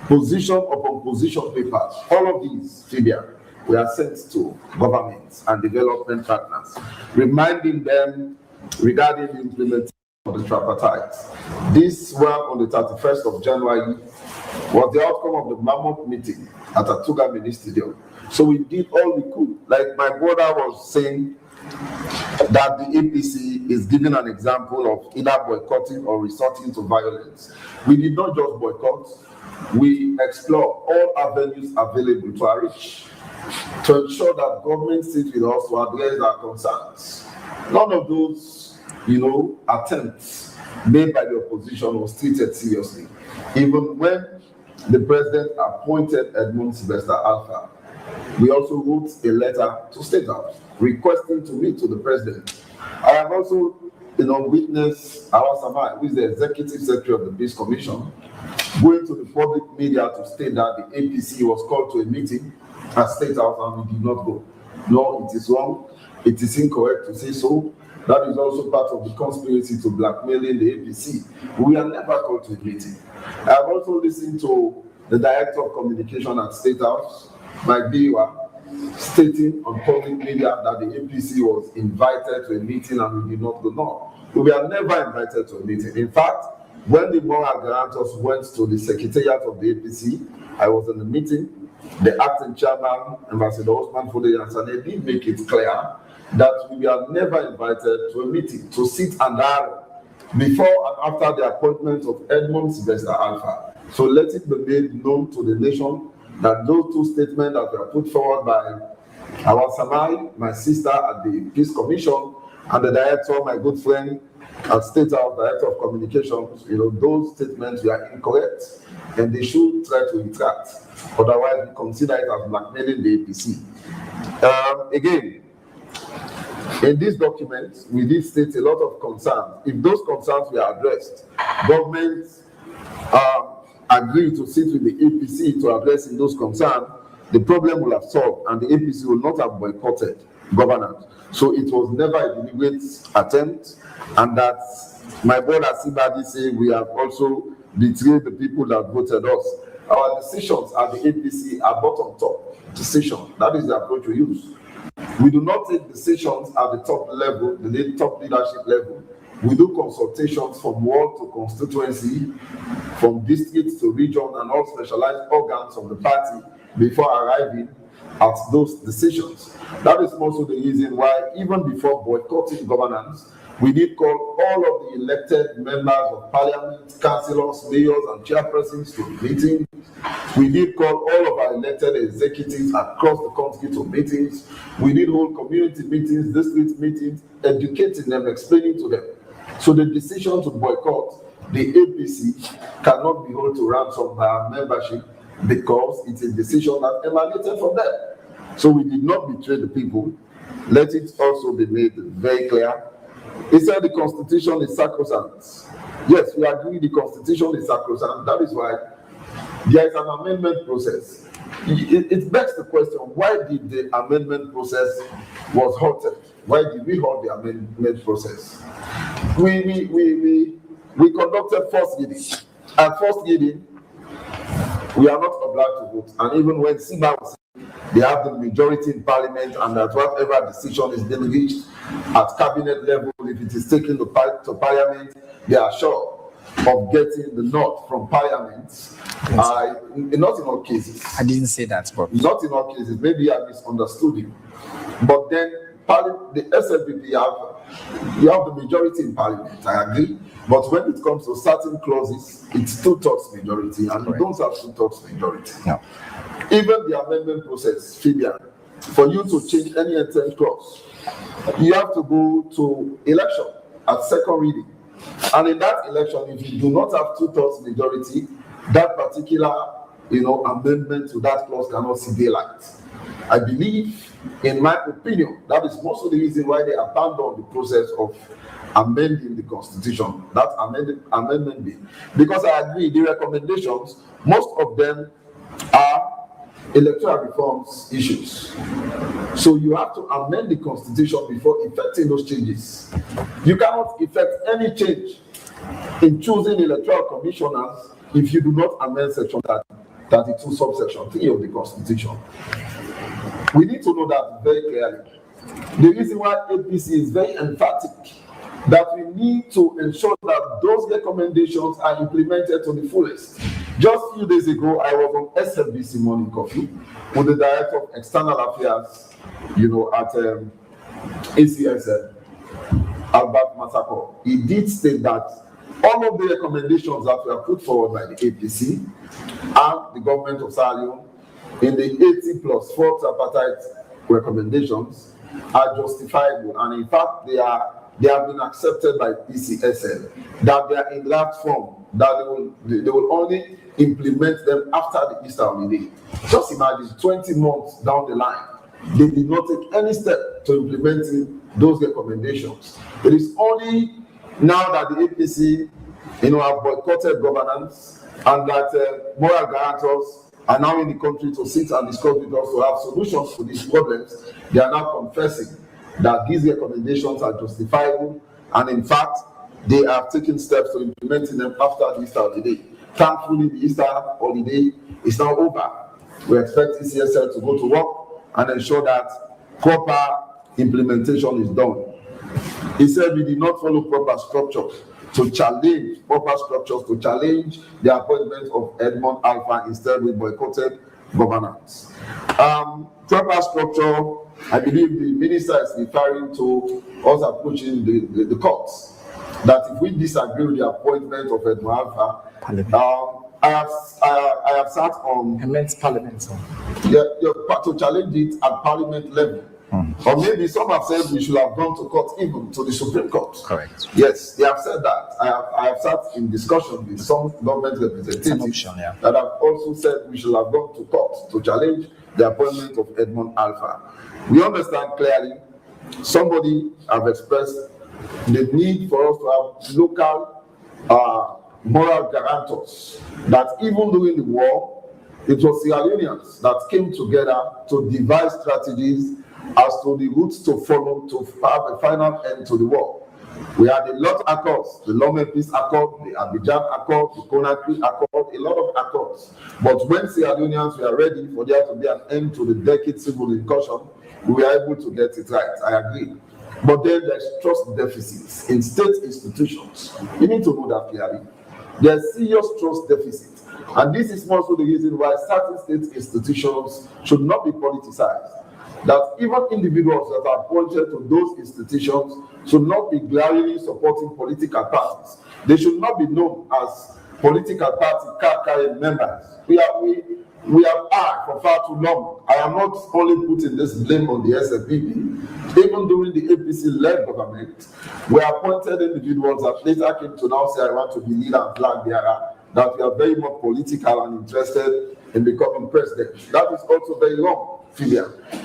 position upon position papers. All of these, Fabian, were sent to governments and development partners, reminding them regarding the implementation of the tripartite. This one on the 31st of January was the outcome of the mammoth meeting at Atuga Mini Stadium. So we did all we could. Like my brother was saying, that the APC is giving an example of either boycotting or resorting to violence. We did not just boycott, we explored all avenues available to our reach to ensure that government sits with us to address our concerns. None of those, attempts made by the opposition was treated seriously. Even when the president appointed Edmund Sylvester Alpha, we also wrote a letter to State House requesting to meet with the president. I have also, witnessed our Samai, who is the executive secretary of the Peace Commission, going to the public media to state that the APC was called to a meeting at State House and we did not go. No, it is wrong. It is incorrect to say so. That is also part of the conspiracy to blackmailing the APC. We are never called to a meeting. I have also listened to the director of communication at State House, Mike Biwa, stating on public media that the APC was invited to a meeting and we did not go. No, we were never invited to a meeting. In fact, when the moral guarantors went to the secretariat of the APC, I was in the meeting. The acting chairman, Ambassador Osman Fode did make it clear that we were never invited to a meeting to sit and dialogue before and after the appointment of Edmund Sylvester Alpha. So let it be made known to the nation that those two statements that were put forward by our Samai, my sister at the Peace Commission, and the director, my good friend at State House, Director of Communications, those statements were incorrect and they should try to retract. Otherwise, we consider it as blackmailing the APC. Again, in this document, we did state a lot of concerns. If those concerns were addressed, government agreed to sit with the APC to address those concerns, the problem will have solved and the APC will not have boycotted governance. So it was never a deliberate attempt, and that my brother Sibadi said we have also betrayed the people that voted us. Our decisions at the APC are bottom top decisions. That is the approach we use. We do not take decisions at the top level, the top leadership level. We do consultations from ward to constituency, from district to region, and all specialized organs of the party before arriving at those decisions. That is also the reason why, even before boycotting governance, we did call all of the elected members of parliament, councillors, mayors, and chairpersons to meetings. We did call all of our elected executives across the country to meetings. We did hold community meetings, district meetings, educating them, explaining to them. So the decision to boycott the APC cannot be held to ransom by our membership because it's a decision that emanated from them. So we did not betray the people. Let it also be made very clear. He said the Constitution is sacrosanct. Yes, we agree the Constitution is sacrosanct. That is why there is an amendment process. It begs the question, why did the amendment process was halted? Why did we halt the amendment process? We conducted first reading. At first reading, we are not obliged to vote. And even when SIBA was saying they have the majority in parliament and that whatever decision is being reached at cabinet level, if it is taken to parliament, they are sure of getting the nod from parliament. Not in all cases. I didn't say that, but not in all cases. Maybe I misunderstood you. But then the SLPP you have the majority in parliament. I agree. But when it comes to certain clauses, it's 2/3 majority, and you don't have 2/3 majority. No. Even the amendment process, Fabian, for you to change any intent clause, you have to go to election at second reading. And in that election, if you do not have 2/3 majority, that particular amendment to that clause cannot see daylight. I believe, in my opinion, that is most of the reason why they abandoned the process of amending the constitution, that amendment bill. Because I agree, the recommendations, most of them are electoral reforms issues. So you have to amend the constitution before effecting those changes. You cannot effect any change in choosing electoral commissioners if you do not amend section 32 subsection 3 of the constitution. We need to know that very clearly. The reason why APC is very emphatic that we need to ensure that those recommendations are implemented to the fullest. Just a few days ago, I was on SFBC Morning Coffee with the Director of External Affairs, at ACSL, Albert Masako. He did state that all of the recommendations that were put forward by the APC and the government of Sierra Leone in the 80+4 tripartite recommendations are justifiable, and in fact they have been accepted by ECSL, that they are in draft form, that they will only implement them after the Easter holiday. Just imagine 20 months down the line, they did not take any step to implementing those recommendations. It is only now that the APC have boycotted governance and that moral guarantors are now in the country to sit and discuss with us to have solutions to these problems. They are now confessing that these recommendations are justifiable, and in fact, they have taken steps to implementing them after the Easter holiday. Thankfully, the Easter holiday is now over. We expect ECSL to go to work and ensure that proper implementation is done. He said we did not follow proper structures to challenge the appointment of Edmond Alpha. Instead, we boycotted governance. Proper structure, I believe the minister is referring to us approaching the courts. That if we disagree with the appointment of Edmond Alpha, I have sat on Parliament. To challenge it at Parliament level. Or maybe some have said we should have gone to court, even to the Supreme Court. Correct. Yes, they have said that. I have sat in discussion with some government representatives that have also said we should have gone to court to challenge the appointment of Edmond Alpha. We understand clearly, somebody have expressed the need for us to have local moral guarantors, that even during the war, it was Sierra Leoneans that came together to devise strategies as to the routes to follow to have a final end to the war. We had a lot of accords, the Lomé Peace Accord, the Abidjan Accord, the Conakry Accord, a lot of accords. But when Sierra Leoneans were ready for there to be an end to the decade civil incursion, we were able to get it right. I agree. But then there's trust deficits in state institutions. You need to know that clearly. There's serious trust deficit. And this is also the reason why certain state institutions should not be politicized. That even individuals that are appointed to those institutions should not be glaringly supporting political parties. They should not be known as political party card-carrying members. We have asked for far too long. I am not only putting this blame on the SFPP. Even during the APC-led government, we appointed individuals that later came to now say, I want to be leader and flag bearer, that we are very much political and interested in becoming president. That is also very wrong.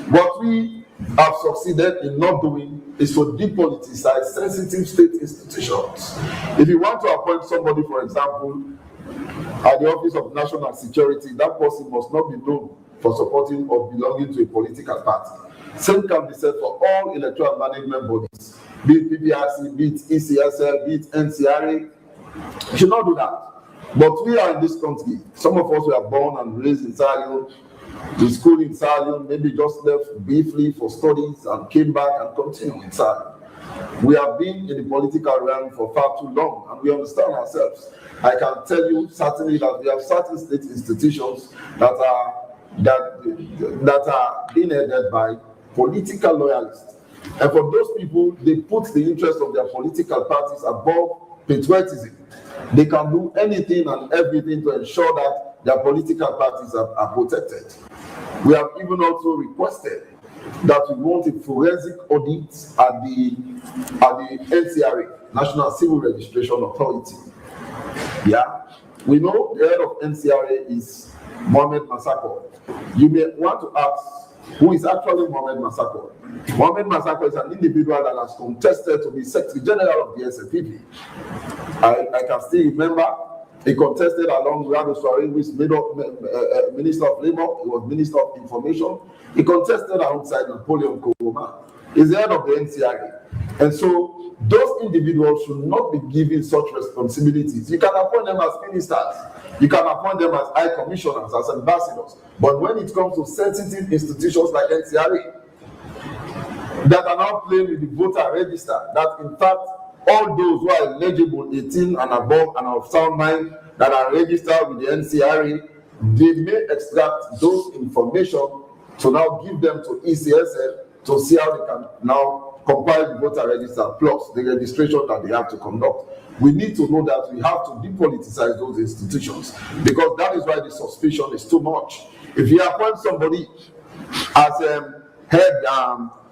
What we have succeeded in not doing is to depoliticize sensitive state institutions. If you want to appoint somebody, for example, at the Office of National Security, that person must not be known for supporting or belonging to a political party. Same can be said for all electoral management bodies, be it PPRC, be it ECSL, be it NCRA. You should not do that. But we are in this country. Some of us were born and raised in Sierra Leone, in school in Sierra Leone, maybe just left briefly for studies and came back and continued in Sierra Leone. We have been in the political realm for far too long, and we understand ourselves. I can tell you certainly that we have certain state institutions that are being headed by political loyalists. And for those people, they put the interest of their political parties above patriotism. They can do anything and everything to ensure that their political parties are protected. We have even also requested that we want a forensic audit at the NCRA, National Civil Registration Authority. Yeah, we know the head of NCRA is Mohamed Masako. You may want to ask, who is actually Mohamed Masako? Mohamed Masako is an individual that has contested to be Secretary General of the SFPP. I can still remember he contested along with Rado Soare, who is Minister of Labor, he was Minister of Information. He contested alongside Napoleon Kogoma. He's the head of the NCRA. And so those individuals should not be given such responsibilities. You can appoint them as ministers. You can appoint them as high commissioners, as ambassadors. But when it comes to sensitive institutions like NCRA, that are now playing with the voter register, that in fact, all those who are eligible, 18 and above and of sound mind, that are registered with the NCRA, they may extract those information to now give them to ECSL to see how they can now compile the voter register plus the registration that they have to conduct. We need to know that we have to depoliticize those institutions, because that is why the suspicion is too much. If you appoint somebody as head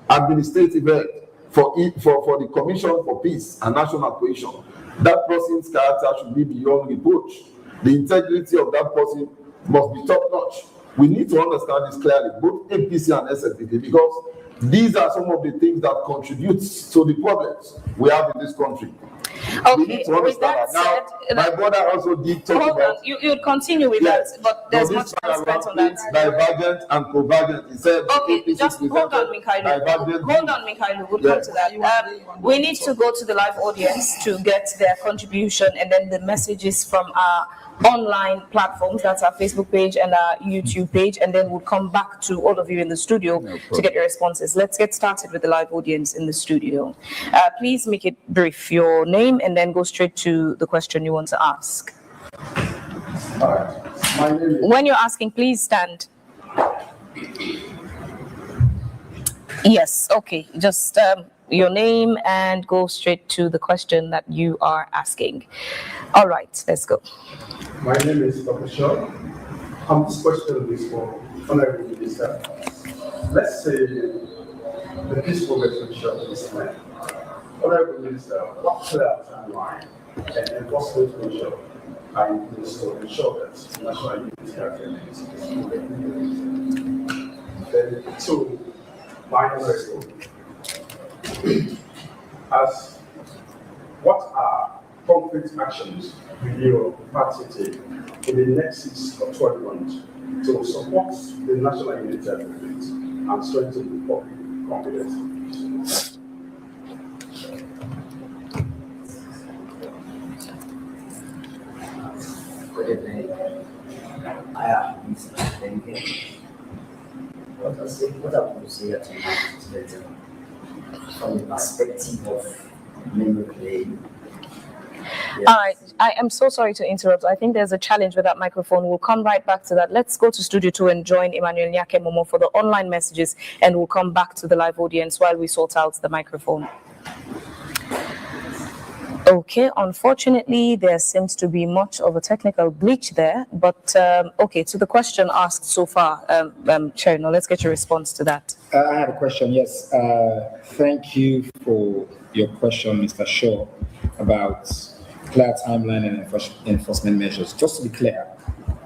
administrative head for the Commission for Peace and National Cohesion, that person's character should be beyond reproach. The integrity of that person must be top-notch. We need to understand this clearly, both APC and SFPP, because these are some of the things that contribute to the problems we have in this country. Okay, with that said, my brother also did talk hold about... on, you'd continue with that, but there's much respect on that. Divergent and convergent. He said, okay, just hold on, Mikhailu. Hold on, Mikhailu. We'll come to that. We need to go to the live audience to get their contribution, and then the messages from our online platforms, that's our Facebook page and our YouTube page, and then we'll come back to all of you in the studio to get your responses. Let's get started with the live audience in the studio. Please make it brief, your name, and then go straight to the question you want to ask. My name is... When you're asking, please stand. Yes, okay, just your name and go straight to the question that you are asking. All right, let's go. My name is Dr. Shaw. This question is for Honorable Minister. Let's say the peaceful resolution is planned. Honorable Minister, what clear timeline and enforcement measure are in place to ensure that national unity agreement is implemented? Then, two, minor question. As what are concrete actions will your party take in the next 6 or 12 months to support the national unity agreement and strengthen the public confidence? Good evening. I am Mr. Denke. What I want to say at is that from the perspective of memory playing. Yes. All right, I am so sorry to interrupt. I think there's a challenge with that microphone. We'll come right back to that. Let's go to Studio 2 and join Emmanuel Nyake Momo for the online messages, and we'll come back to the live audience while we sort out the microphone. Okay, unfortunately, there seems to be much of a technical glitch there, but okay, to the question asked so far, Chair, now let's get your response to that. I have a question, yes. Thank you for your question, Mr. Shaw, about clear timeline and enforcement measures. Just to be clear,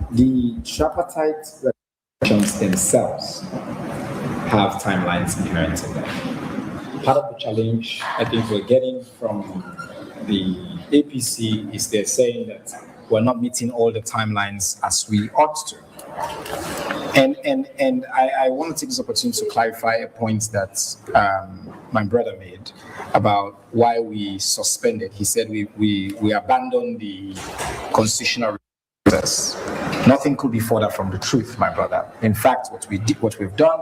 the tripartite regulations themselves have timelines inherent in them. Part of the challenge I think we're getting from the APC is they're saying that we're not meeting all the timelines as we ought to. And I want to take this opportunity to clarify a point that my brother made about why we suspended. He said we abandoned the constitutional process. Nothing could be further from the truth, my brother. In fact, what we've done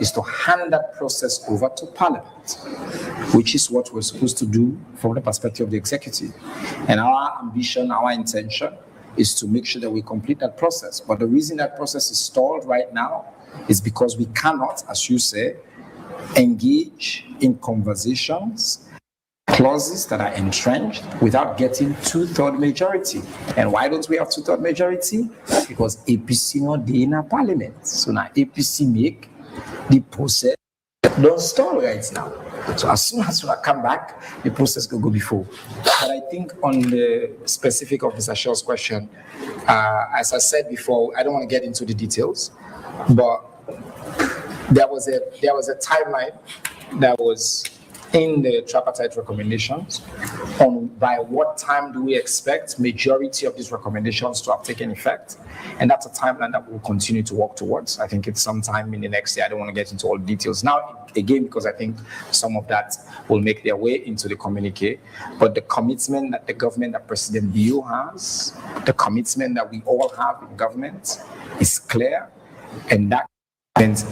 is to hand that process over to Parliament, which is what we're supposed to do from the perspective of the executive. And our ambition, our intention is to make sure that we complete that process. But the reason that process is stalled right now is because we cannot, as you say, engage in conversations, clauses that are entrenched without getting 2/3 majority. And why don't we have 2/3 majority? Because APC not in a parliament. So now APC make the process Don't stall right now. So as soon as we come back, the process will go before. But I think on the specific of Mr. Shaw's question, as I said before, I don't want to get into the details, but there was a timeline that was in the tripartite recommendations on by what time do we expect majority of these recommendations to have taken effect. And that's a timeline that we'll continue to work towards. I think it's sometime in the next year. I don't want to get into all the details now, again, because I think some of that will make their way into the communique. But the commitment that the government, that President Bio has, the commitment that we all have in government is clear. And that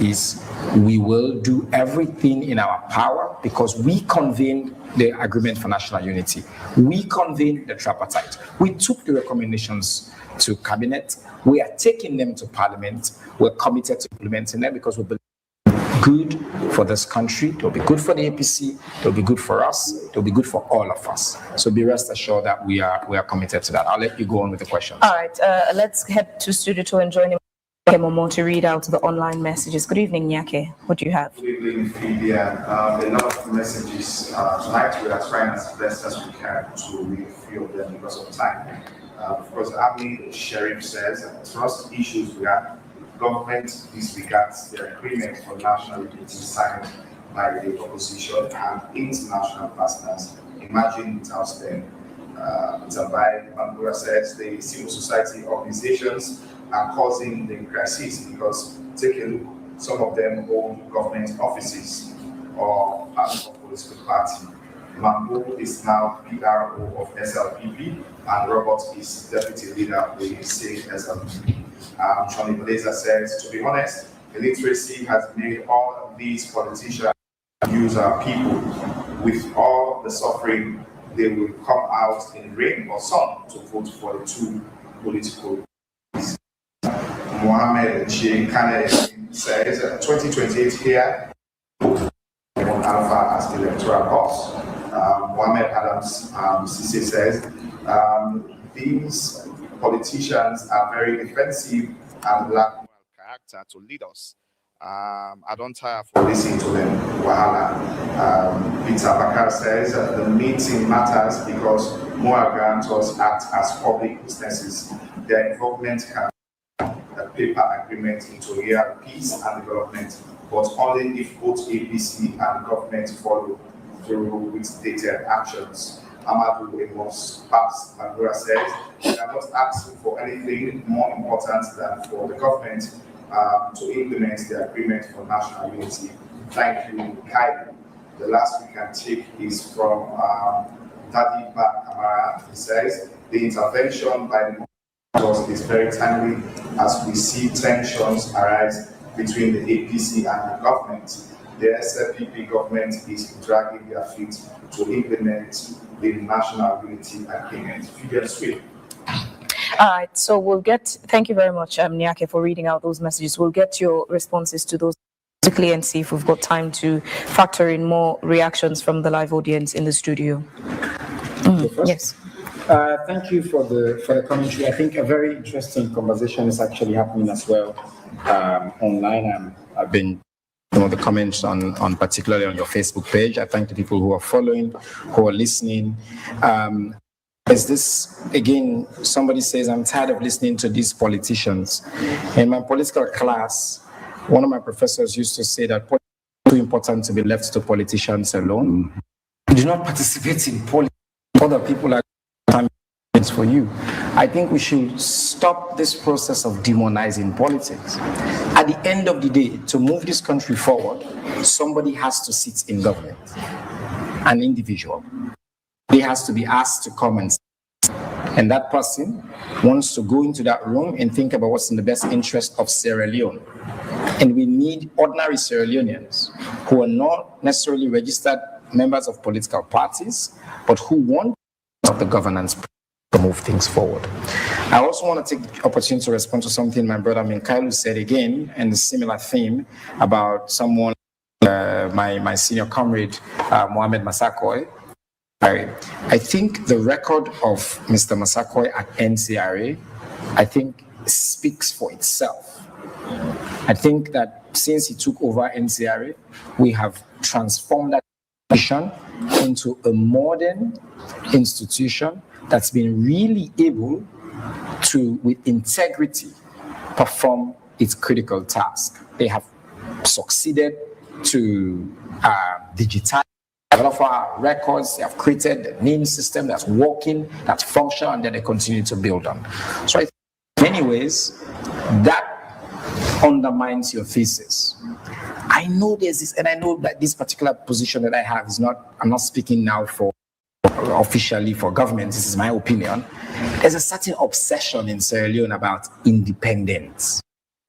is we will do everything in our power because we convened the Agreement for National Unity. We convened the tripartite. We took the recommendations to cabinet. We are taking them to parliament. We're committed to implementing them because we believe good for this country. It'll be good for the APC. It'll be good for us. It'll be good for all of us. So be rest assured that we are committed to that. I'll let you go on with the questions. All right, let's head to Studio 2 and join him to read out the online messages. Good evening, Nyake. What do you have? Good evening, Phoebe. A lot of messages tonight. We are trying as best as we can to read a few of them because of time. Of course, Abney Sheriff says trust issues where government disregards the agreement for national unity signed by the opposition and international partners. Imagine without them. Zambai Mangura says the civil society organizations are causing the crisis because take a look, some of them hold government offices or part of a political party. Mambo is now PRO of SLPP and Robert is deputy leader of the same SLPP. Johnny Blazer says, to be honest, illiteracy has made all of these politicians use our people. With all the suffering, they will come out in rain or sun to vote for the two political parties. Mohammed J. Kane says, 2028 here, on Alpha as the electoral boss. Mohammed Adams Sisi says, these politicians are very defensive and lack moral character to lead us. I don't tire for listening to them. Wahala. Peter Bakar says the meeting matters because more Guarantors act as public businesses. Their involvement can a paper agreement into real peace and development, but only if both APC and government follow through with detailed actions. Amadou Amos Paps Magura says they are not asking for anything more important than for the government to implement the agreement for national unity. Thank you, Kai. The last we can take is from Dadi Ba Kamara. He says the intervention by the is very timely as we see tensions arise between the APC and the government. The SLPP government is dragging their feet to implement the national unity agreement. All right, so we'll thank you very much, Nyake, for reading out those messages. We'll get your responses to those quickly and see if we've got time to factor in more reactions from the live audience in the studio. Yes. Thank you for the commentary. I think a very interesting conversation is actually happening as well online. I've been the comments on particularly on your Facebook page. I thank the people who are following, who are listening. Is this, again, somebody says, I'm tired of listening to these politicians. In my political class, one of my professors used to say that politics is too important to be left to politicians alone. Do not participate in politics. Other people are for you. I think we should stop this process of demonizing politics. At the end of the day, to move this country forward, somebody has to sit in government, an individual. He has to be asked to come and that person wants to go into that room and think about what's in the best interest of Sierra Leone. And we need ordinary Sierra Leoneans who are not necessarily registered members of political parties, but who want the governance to move things forward. I also want to take the opportunity to respond to something my brother Minkailu said again, and a similar theme about someone, my senior comrade, Mohamed Massaquoi. I think the record of Mr. Massaquoi at NCRA, I think speaks for itself. I think that since he took over NCRA, we have transformed that institution into a modern institution that's been really able to, with integrity, perform its critical task. They have succeeded to digitize a lot of our records. They have created a name system that's working, that's functional, and that they continue to build on. So I think in many ways, that undermines your thesis. I know there's this, and I know that this particular position that I have is not, I'm not speaking now for officially for government, this is my opinion. There's a certain obsession in Sierra Leone about independence.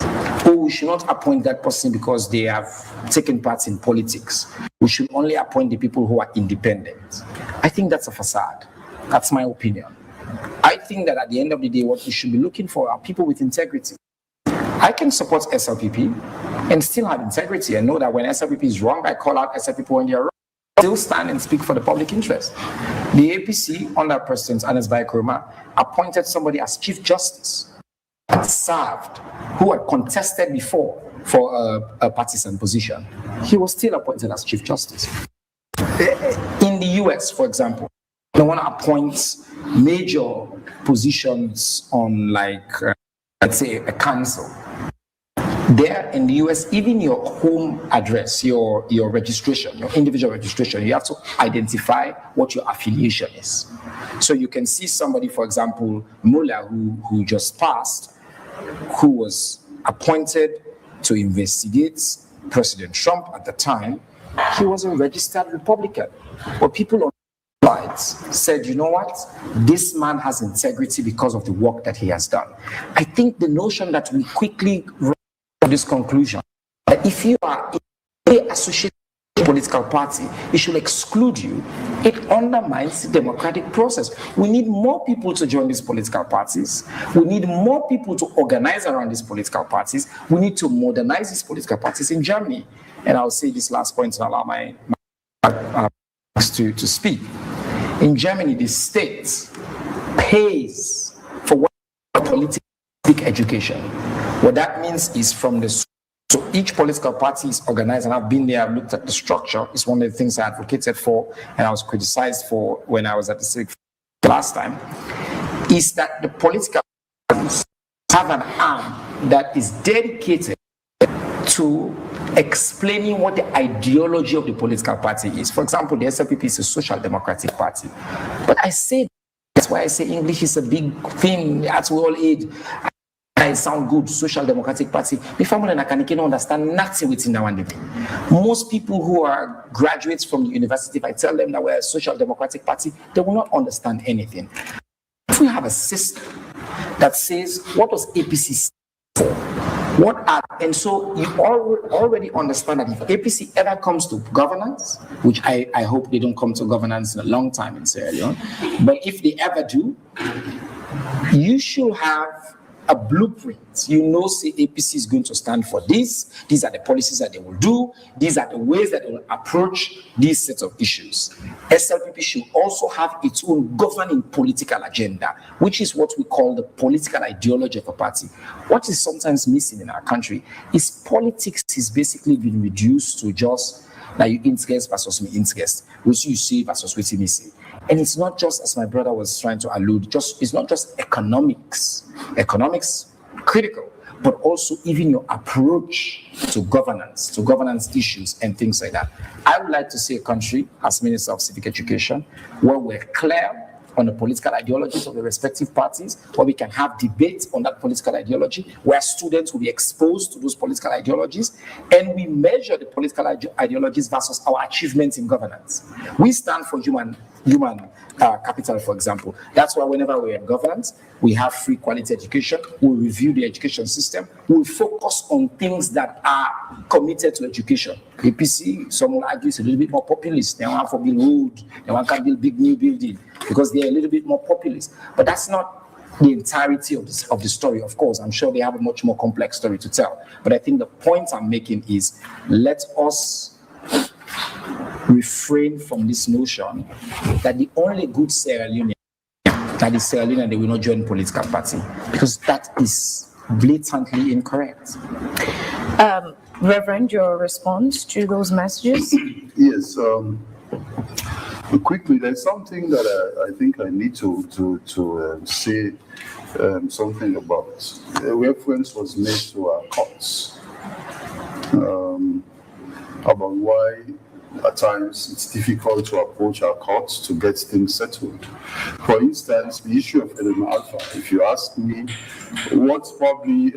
Oh, we should not appoint that person because they have taken part in politics. We should only appoint the people who are independent. I think that's a facade. That's my opinion. I think that at the end of the day, what we should be looking for are people with integrity. I can support SLPP and still have integrity and know that when SLPP is wrong, I call out SLPP when they're wrong. Still stand and speak for the public interest. The APC, under President Anas Nkrumah, appointed somebody as Chief Justice, served, who had contested before for a partisan position. He was still appointed as Chief Justice. In the US, for example, they want to appoint major positions on, like, let's say, a council. There in the US, even your home address, your registration, your individual registration, you have to identify what your affiliation is. So you can see somebody, for example, Mullah, who just passed, who was appointed to investigate President Trump at the time. He was a registered Republican. But people on sides said, you know what? This man has integrity because of the work that he has done. I think the notion that we quickly this conclusion that if you are associated with a political party, it should exclude you. It undermines the democratic process. We need more people to join these political parties. We need more people to organize around these political parties. We need to modernize these political parties in Germany. And I'll say this last point and allow my to speak. In Germany, the state pays for what political education. What that means is from the, so each political party is organized, and I've been there, I've looked at the structure. It's one of the things I advocated for, and I was criticized for when I was at the Civic last time, is that the political parties have an arm that is dedicated to explaining what the ideology of the political party is. For example, the SLPP is a social democratic party. But I say, that's why I say English is a big thing at all age. I sound good, social democratic party. My family and I can understand nothing within that one. Most people who are graduates from the university, if I tell them that we're a social democratic party, they will not understand anything. If we have a system that says, what does APC stand for? What are, and so you already understand that if APC ever comes to governance, which I hope they don't come to governance in a long time in Sierra Leone, but if they ever do, you should have a blueprint. You know, say APC is going to stand for this. These are the policies that they will do. These are the ways that they will approach these sets of issues. SLPP should also have its own governing political agenda, which is what we call the political ideology of a party. What is sometimes missing in our country is politics is basically been reduced to just like you interest versus me interest, which you see versus what you see. And it's not just, as my brother was trying to allude, it's not just economics critical, but also even your approach to governance issues and things like that. I would like to see a country, as Minister of Civic Education, where we're clear on the political ideologies of the respective parties, where we can have debates on that political ideology, where students will be exposed to those political ideologies, and we measure the political ideologies versus our achievements in governance. We stand for human capital, for example. That's why whenever we're in governance, we have free quality education, we review the education system, we focus on things that are committed to education. APC, some will argue, is a little bit more populist. They want to build road, they want to build big new building, because they're a little bit more populist. But that's not the entirety of the story, of course. I'm sure they have a much more complex story to tell. But I think the point I'm making is, let us refrain from this notion that the only good Sierra Leonean that is Sierra Leonean, they will not join political party, because that is blatantly incorrect. Reverend, your response to those messages? Yes. Quickly, there's something that I think I need to say something about. Reference was made to our courts about why at times it's difficult to approach our courts to get things settled. For instance, the issue of element alpha, if you ask me, what probably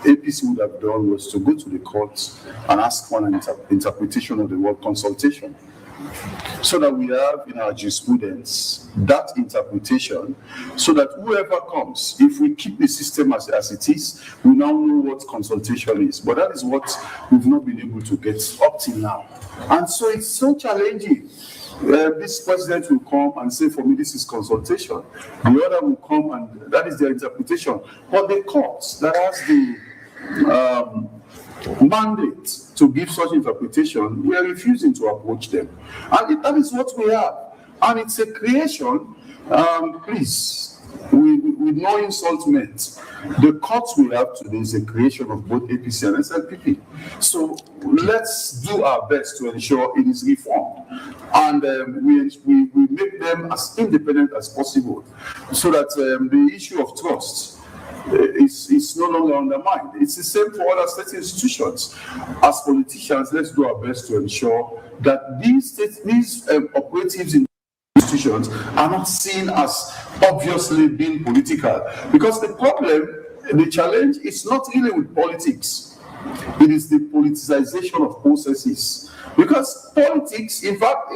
APC would have done was to go to the courts and ask for an interpretation of the word consultation, so that we have in our jurisprudence that interpretation, so that whoever comes, if we keep the system as it is, we now know what consultation is. But that is what we've not been able to get up till now. And so it's so challenging. This president will come and say, for me, this is consultation. The other will come and that is their interpretation. But the courts that has the mandate to give such interpretation, we are refusing to approach them. And that is what we have. And it's a creation, please, with no insult meant. The courts we have today is a creation of both APC and SLPP. So let's do our best to ensure it is reformed. And we make them as independent as possible, so that the issue of trust is no longer undermined. It's the same for other state institutions. As politicians, let's do our best to ensure that these operatives in institutions are not seen as obviously being political. Because the challenge is not really with politics. It is the politicization of processes. Because politics, in fact,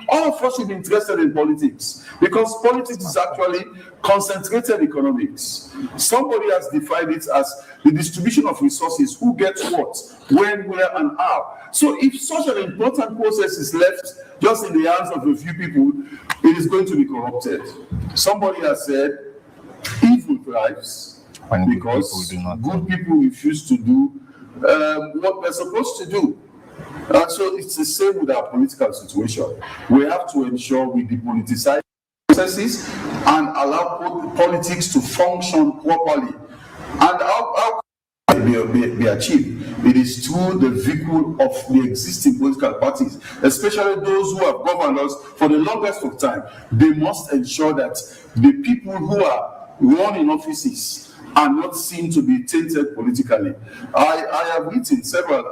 all of us should be interested in politics, because politics is actually concentrated economics. Somebody has defined it as the distribution of resources, who gets what, when, where, and how. So if such an important process is left just in the hands of a few people, it is going to be corrupted. Somebody has said, evil thrives because good people refuse to do what they're supposed to do. And so it's the same with our political situation. We have to ensure we depoliticize processes and allow politics to function properly. And how can it be achieved? It is through the vehicle of the existing political parties, especially those who have governed us for the longest of time. They must ensure that the people who are running offices are not seen to be tainted politically. I have written several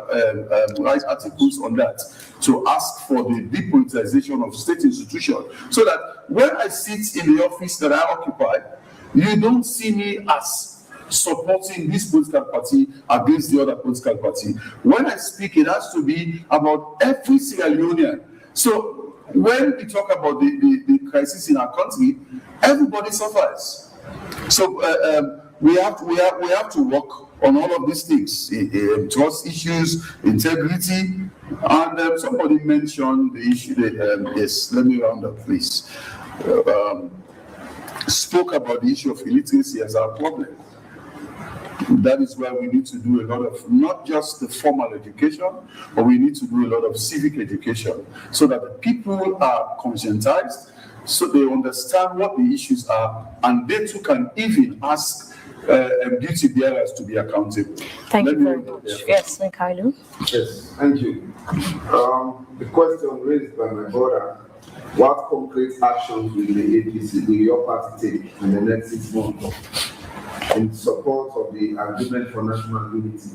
articles on that to ask for the depoliticization of state institutions, so that when I sit in the office that I occupy, you don't see me as supporting this political party against the other political party. When I speak, it has to be about every Sierra Leonean. So when we talk about the crisis in our country, everybody suffers. So we have to work on all of these things, trust issues, integrity, and somebody mentioned the issue. Yes, let me round up, please. Spoke about the issue of illiteracy as our problem. That is why we need to do a lot of, not just the formal education, but we need to do a lot of civic education, so that the people are conscientized, so they understand what the issues are, and they too can even ask duty bearers to be accountable. Thank you very much. Yes, Mikhailo. Yes, thank you. The question raised by my brother: what concrete actions will the APC, will your party take in the next 6 months in support of the Agreement for National Unity?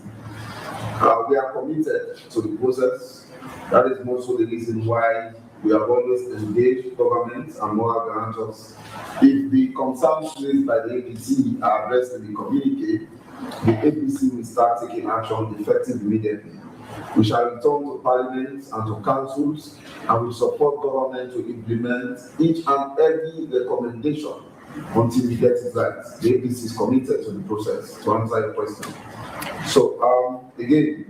We are committed to the process. That is also the reason why we have always engaged government and moral guarantors. If the concerns raised by the APC are addressed in the communique, the APC will start taking action effective immediately. We shall return to Parliament and to councils, and will support government to implement each and every recommendation until we get it right. The APC is committed to the process, to answer your question. So, again,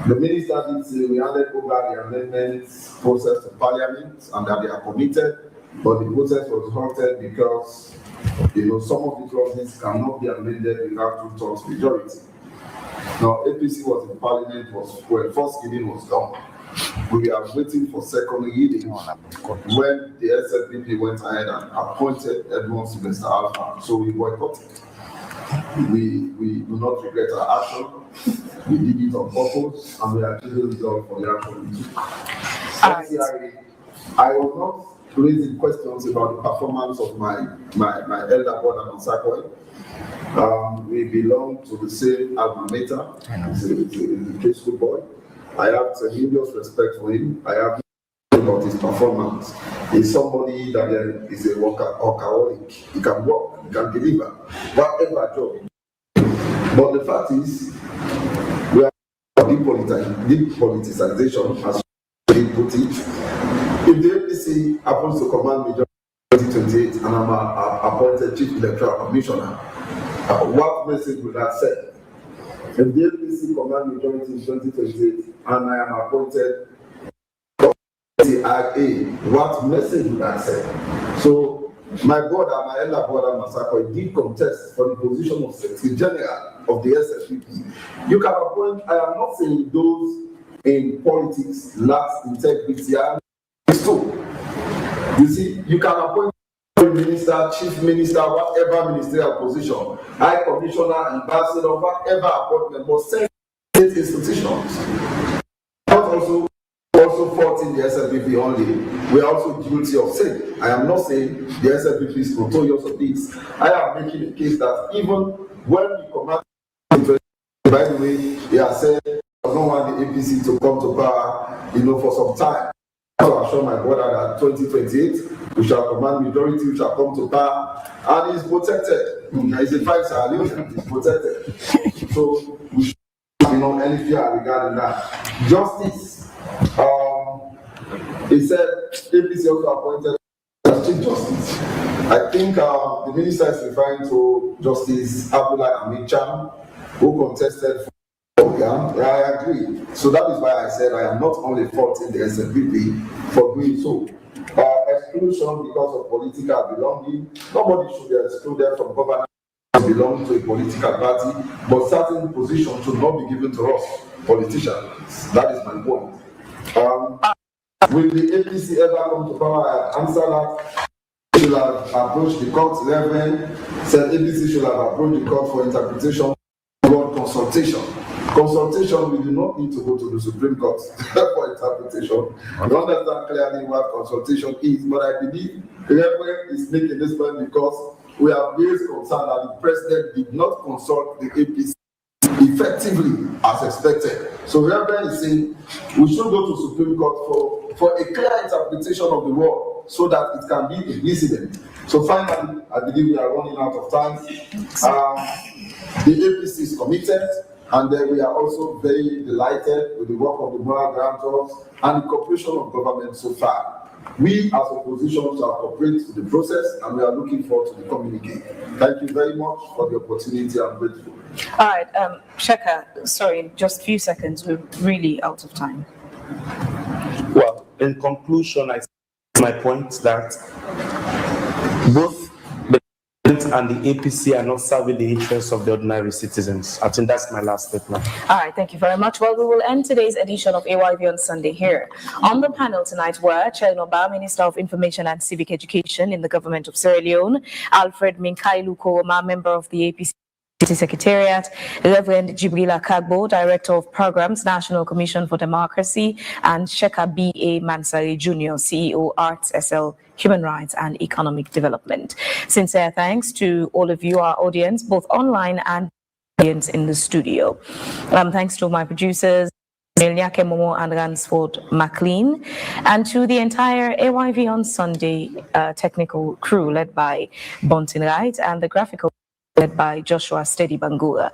the minister did say we handed over the amendments process to Parliament and that they are committed, but the process was halted because, some of the clauses cannot be amended without 2/3 majority. Now, APC was in Parliament, first reading was done. We are waiting for second reading when the SLPP went ahead and appointed Edmond Sylvester Alpha. So we boycotted. We do not regret our action. We did it on purpose, and we are achieving results for the community. I was not raising questions about the performance of my elder brother Masakoi. We belong to the same alma mater. He's a peaceful boy. I have tremendous respect for him. I have about his performance. He's somebody that is a workaholic. He can work, he can deliver, whatever job. But the fact is, we are depoliticization, as they put it. If the APC happens to command majority in 2028 and I'm appointed Chief Electoral Commissioner, what message would that send? If the APC command majority in 2028 and I am appointed CIA, what message would that send? So my elder brother Masako did contest for the position of Secretary General of the SFPP. You can appoint, I am not saying those in politics lack integrity. You see, you can appoint minister, chief minister, whatever ministerial position, high commissioner, ambassador, whatever appointment, but state institutions. Not also faulting the SLPP only. We are also guilty of sin. I am not saying the SLPP is notorious of this. I am making a case that even when we command, by the way, they are saying, I don't want the APC to come to power, for some time. So I assure my brother that 2028 we shall command majority, we shall come to power, and he's protected. He's a 5-star alien, he's protected. So we should have any fear regarding that. Justice. He said APC also appointed Chief Justice. I think the minister is referring to Justice Abdullah Amichan, who contested for I agree. So that is why I said I am not only faulting the SNPP for doing so. Exclusion because of political belonging. Nobody should be excluded from governance belong to a political party, but certain positions should not be given to us, politicians. That is my point. Will the APC ever come to power? I answer that. Should have approached the court level, said APC should have approached the court for interpretation, consultation. Consultation, we do not need to go to the Supreme Court for interpretation. We understand clearly what consultation is, but I believe the Reverend is making this point because we have raised concern that the President did not consult the APC effectively as expected. So Reverend is saying we should go to Supreme Court for a clear interpretation of the law so that it can be a precedent. So finally, I believe we are running out of time. The APC is committed. And then we are also very delighted with the work of the moral guarantors and the cooperation of government so far. We as opposition shall cooperate with the process and we are looking forward to the communique. Thank you very much for the opportunity. I'm grateful. All right, Sheka, sorry, just a few seconds. We're really out of time. Well, in conclusion, I see my point that both and the APC are not serving the interests of the ordinary citizens. I think that's my last statement. All right, thank you very much. Well, we will end today's edition of AYV on Sunday here. On the panel tonight were Chenoba, Minister of Information and Civic Education in the government of Sierra Leone, Alfred Minkailu Kowoma, member of the APC Secretariat, Reverend Jibrila Kagbo, Director of Programs, National Commission for Democracy, and Sheka B.A. Mansari Jr., CEO, Arts SL, Human Rights and Economic Development. Sincere thanks to all of you, our audience, both online and audience in the studio. Thanks to my producers, Nyake Momo and Ransford McLean, and to the entire AYV on Sunday technical crew led by Bontin Wright and the graphical led by Joshua Steady Bangura.